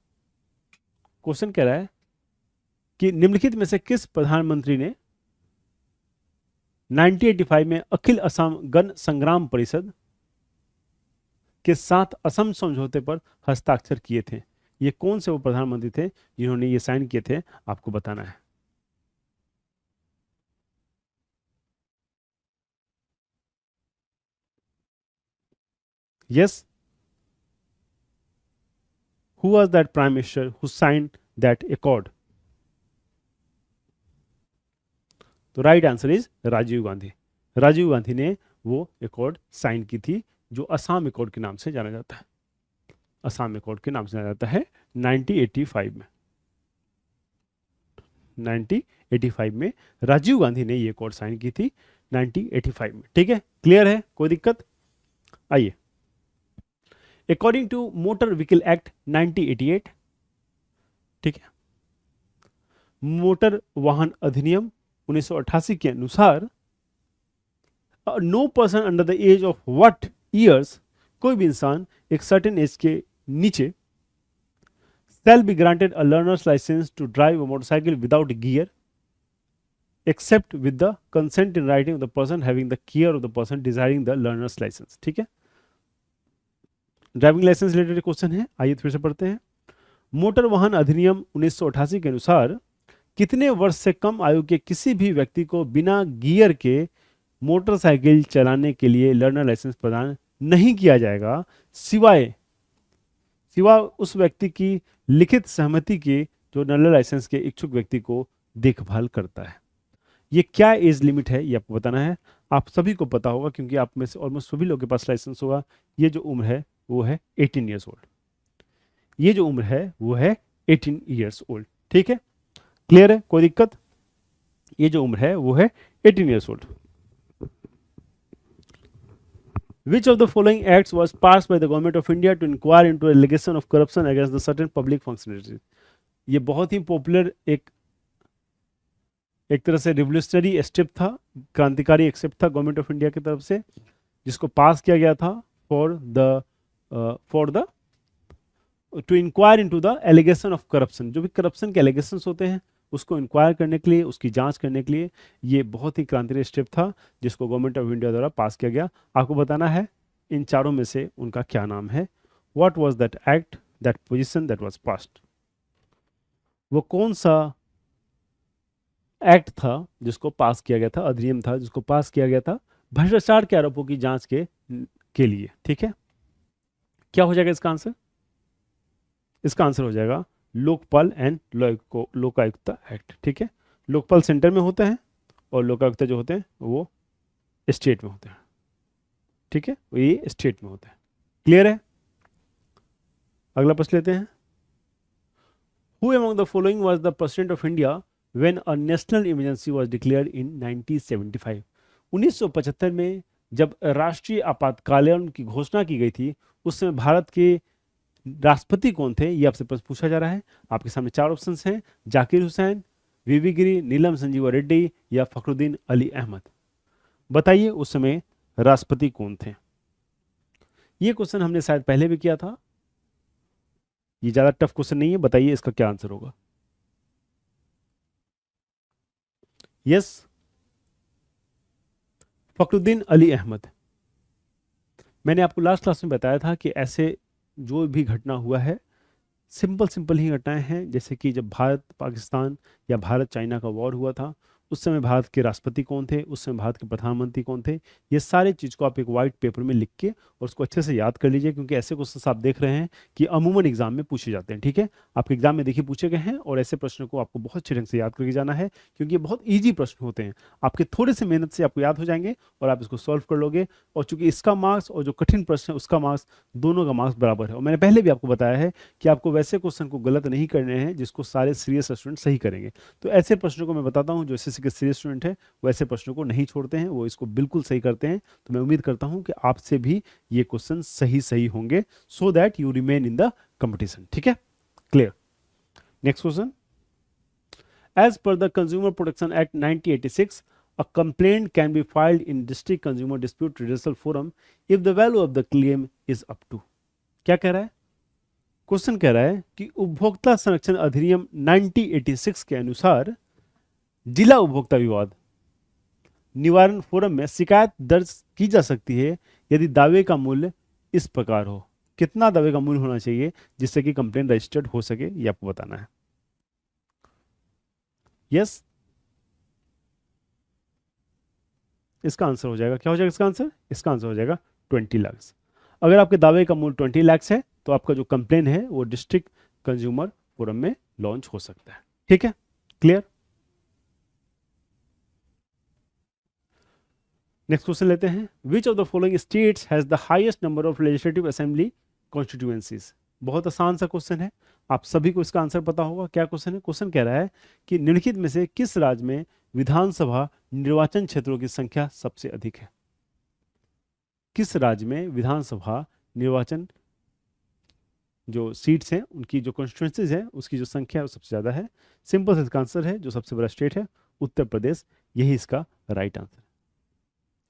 क्वेश्चन कह रहा है कि निम्नलिखित में से किस प्रधानमंत्री ने 1985 में अखिल असम गण संग्राम परिषद के साथ असम समझौते पर हस्ताक्षर किए थे? ये कौन से वो प्रधानमंत्री थे जिन्होंने ये साइन किए थे, आपको बताना है। Yes, who was that prime minister who signed that accord? तो right answer is Rajiv Gandhi. Rajiv Gandhi ने वो अकॉर्ड साइन की थी, जो असम अकॉर्ड के नाम से जाना जाता है। असम अकॉर्ड के नाम से जाना जाता है 1985 में। 1985 में राजीव गांधी ने ये अकॉर्ड साइन की थी 1985 में। ठीक है, क्लियर है, कोई दिक्कत? आइए, according to motor vehicle act 1988, ठीक है, मोटर वाहन अधिनियम 1988 के अनुसार no person under the age of what years, कोई भी इंसान एक सर्टेन एज के नीचे shall be granted a learner's license to drive a motorcycle without gear except with the consent in writing of the person having the care of the person desiring the learner's license। ठीक है, driving licence related question है, आइए फिर से पढ़ते हैं। Motor वाहन अधिनियम 1988 के अनुसार कितने वर्ष से कम आयु के किसी भी व्यक्ति को बिना गियर के मोटरसाइकिल चलाने के लिए लर्नर लाइसेंस प्रदान नहीं किया जाएगा, सिवाय उस व्यक्ति की लिखित सहमति के जो लर्नर लाइसेंस के इच्छुक व्यक्ति को देखभाल करता है। ये क्या एज लिमिट है ये आपको बताना है। आप सभी को पता होगा क्योंकि आप में से ऑलमोस्ट सभी लोगों के पास लाइसेंस होगा। ये जो उम्र है वो है 18 ईयर्स ओल्ड। ये जो उम्र है वो है 18 ईयर्स ओल्ड। ठीक है, क्लियर है, कोई दिक्कत? ये जो उम्र है वो है 18 years old. Which of the following acts was passed by the government of India to inquire into allegation of corruption against the certain public functionaries? ये बहुत ही पॉपुलर एक तरह से रिवोल्यूशनरी स्टेप था, क्रांतिकारी स्टेप था गवर्नमेंट ऑफ इंडिया की तरफ से, जिसको पास किया गया था for the to inquire into the allegation of corruption. जो भी करप्शन के एलिगेशंस होते हैं उसको इंक्वायर करने के लिए, उसकी जांच करने के लिए ये बहुत ही क्रांतिकारी स्टेप था जिसको गवर्नमेंट ऑफ इंडिया द्वारा पास किया गया। आपको बताना है इन चारों में से उनका क्या नाम है। What was that act, that position that was passed? वो कौन सा एक्ट था जिसको पास किया गया था, अधिनियम था जिसको पास किया गया था भ्रष्टाचार के आरोपों की जांच के लिए? ठीक है, क्या हो जाएगा इसका आंसर? इसका आंसर हो जाएगा लोकपाल एंड लोकायुक्ता एक्ट। ठीक है, लोकपाल सेंटर में होते हैं और लोकायुक्ता जो होते हैं वो स्टेट में होते हैं। ठीक है, ये स्टेट में होते हैं। क्लियर है? अगला प्रश्न लेते हैं। Who among the following was the president of India when a national emergency was declared in 1975? 1975 में जब राष्ट्रीय आपातकालीन की घोषणा की गई थी उस समय भारत के राष्ट्रपति कौन थे, ये आपसे प्रश्न पूछा जा रहा है। आपके सामने चार ऑप्शंस हैं, जाकिर हुसैन, वीवी गिरी, नीलम संजीवा रेड्डी या फखरुद्दीन अली अहमद। बताइए उस समय राष्ट्रपति कौन थे? ये क्वेश्चन हमने शायद पहले भी किया था, ये ज्यादा टफ क्वेश्चन नहीं है। बताइए इसका क्या आंसर होगा? यस, फखरुद्दीन अली अहमद। मैंने आपको लास्ट क्लास में बताया था कि ऐसे जो भी घटना हुआ है सिंपल ही घटनाएं हैं, जैसे कि जब भारत पाकिस्तान या भारत चाइना का वॉर हुआ था उस समय भारत के राष्ट्रपति कौन थे, उस समय भारत के प्रधानमंत्री कौन थे, ये सारे चीज़ को आप एक वाइट पेपर में लिख के और उसको अच्छे से याद कर लीजिए, क्योंकि ऐसे क्वेश्चन आप देख रहे हैं कि अमूमन एग्जाम में पूछे जाते हैं। ठीक है, आपके एग्जाम में देखिए पूछे गए हैं और ऐसे प्रश्नों को आपको बहुत अच्छे ढंग से याद करके जाना है, क्योंकि ये बहुत ईजी प्रश्न होते हैं। आपके थोड़े से मेहनत से आपको याद हो जाएंगे और आप इसको सॉल्व कर लोगे। और चूंकि इसका मार्क्स और जो कठिन प्रश्न है उसका मार्क्स, दोनों का मार्क्स बराबर है। और मैंने पहले भी आपको बताया है कि आपको वैसे क्वेश्चन को गलत नहीं करने हैं जिसको सारे सीरियस स्टूडेंट सही करेंगे। तो ऐसे प्रश्नों को मैं बताता हूँ जो एसएससी के सीरियस स्टूडेंट है वो ऐसे प्रश्नों को नहीं छोड़ते हैं, वो इसको बिल्कुल सही करते हैं। तो मैं उम्मीद करता हूं कि आपसे भी ये क्वेश्चन सही होंगे, so that you remain in the competition. ठीक है, clear? Next question. As per the consumer protection act 1986, a complaint can be filed in district consumer dispute redressal forum if the value of the claim is up to। क्या कह रहा है? Question कह रहा है कि उपभोक्ता संरक्षण अधिनियम 1986 के अनुसार जिला उपभोक्ता विवाद निवारण फोरम में शिकायत दर्ज की जा सकती है यदि दावे का मूल्य इस प्रकार हो। कितना दावे का मूल्य होना चाहिए जिससे कि कंप्लेन रजिस्टर्ड हो सके, ये आपको बताना है। यस, इसका आंसर हो जाएगा, क्या हो जाएगा इसका आंसर? इसका आंसर हो जाएगा 20 लाख। अगर आपके दावे का मूल्य 20 लाख है तो आपका जो कंप्लेन है वो डिस्ट्रिक्ट कंज्यूमर फोरम में लॉन्च हो सकता है। ठीक है, क्लियर। नेक्स्ट क्वेश्चन लेते हैं, which of the following states has the highest number of legislative assembly constituencies. बहुत आसान सा क्वेश्चन है, आप सभी को इसका आंसर पता होगा। क्या क्वेश्चन है? क्वेश्चन कह रहा है कि निम्नलिखित में से किस राज्य में विधानसभा निर्वाचन क्षेत्रों की संख्या सबसे अधिक है? किस राज्य में विधानसभा निर्वाचन जो सीट्स हैं उनकी जो कॉन्स्टिट्यूएंसीज है उसकी जो संख्या है वो सबसे ज़्यादा है? सिंपल सा इसका आंसर है, जो सबसे बड़ा स्टेट है उत्तर प्रदेश, यही इसका राइट आंसर है।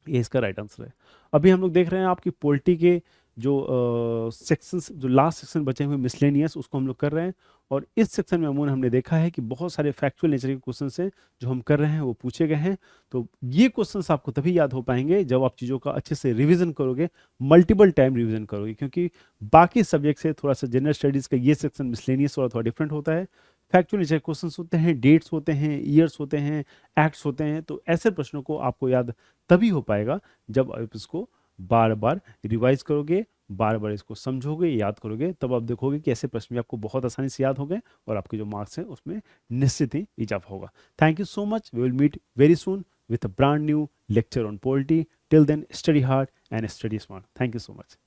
ये इसका राइट आंसर है। अभी हम लोग देख रहे हैं आपकी पॉलिटी के जो सेक्शंस, जो लास्ट सेक्शन बचे हुए मिसलेनियस, उसको हम लोग कर रहे हैं। और इस सेक्शन में अमूमन हमने देखा है कि बहुत सारे फैक्चुअल नेचर के क्वेश्चंस हैं जो हम कर रहे हैं वो पूछे गए हैं। तो ये क्वेश्चंस आपको तभी याद हो पाएंगे जब आप चीज़ों का अच्छे से रिवीजन करोगे, मल्टीपल टाइम रिवीजन करोगे, क्योंकि बाकी सब्जेक्ट से थोड़ा सा जनरल स्टडीज़ का ये सेक्शन मिसलेनियस वाला थोड़ा डिफरेंट होता है। फैक्चुअल नेचर क्वेश्चंस होते हैं, डेट्स होते हैं, ईयर्स होते हैं, एक्ट्स होते हैं। तो ऐसे प्रश्नों को आपको याद तभी हो पाएगा जब आप इसको बार बार रिवाइज करोगे, बार बार इसको समझोगे, याद करोगे, तब आप देखोगे कि ऐसे प्रश्न भी आपको बहुत आसानी से याद हो गए और आपके जो मार्क्स हैं उसमें निश्चित ही इजाफा होगा। Thank you so much, we will meet very soon with a brand new lecture on polity. Till then, study hard and study smart. Thank you so much.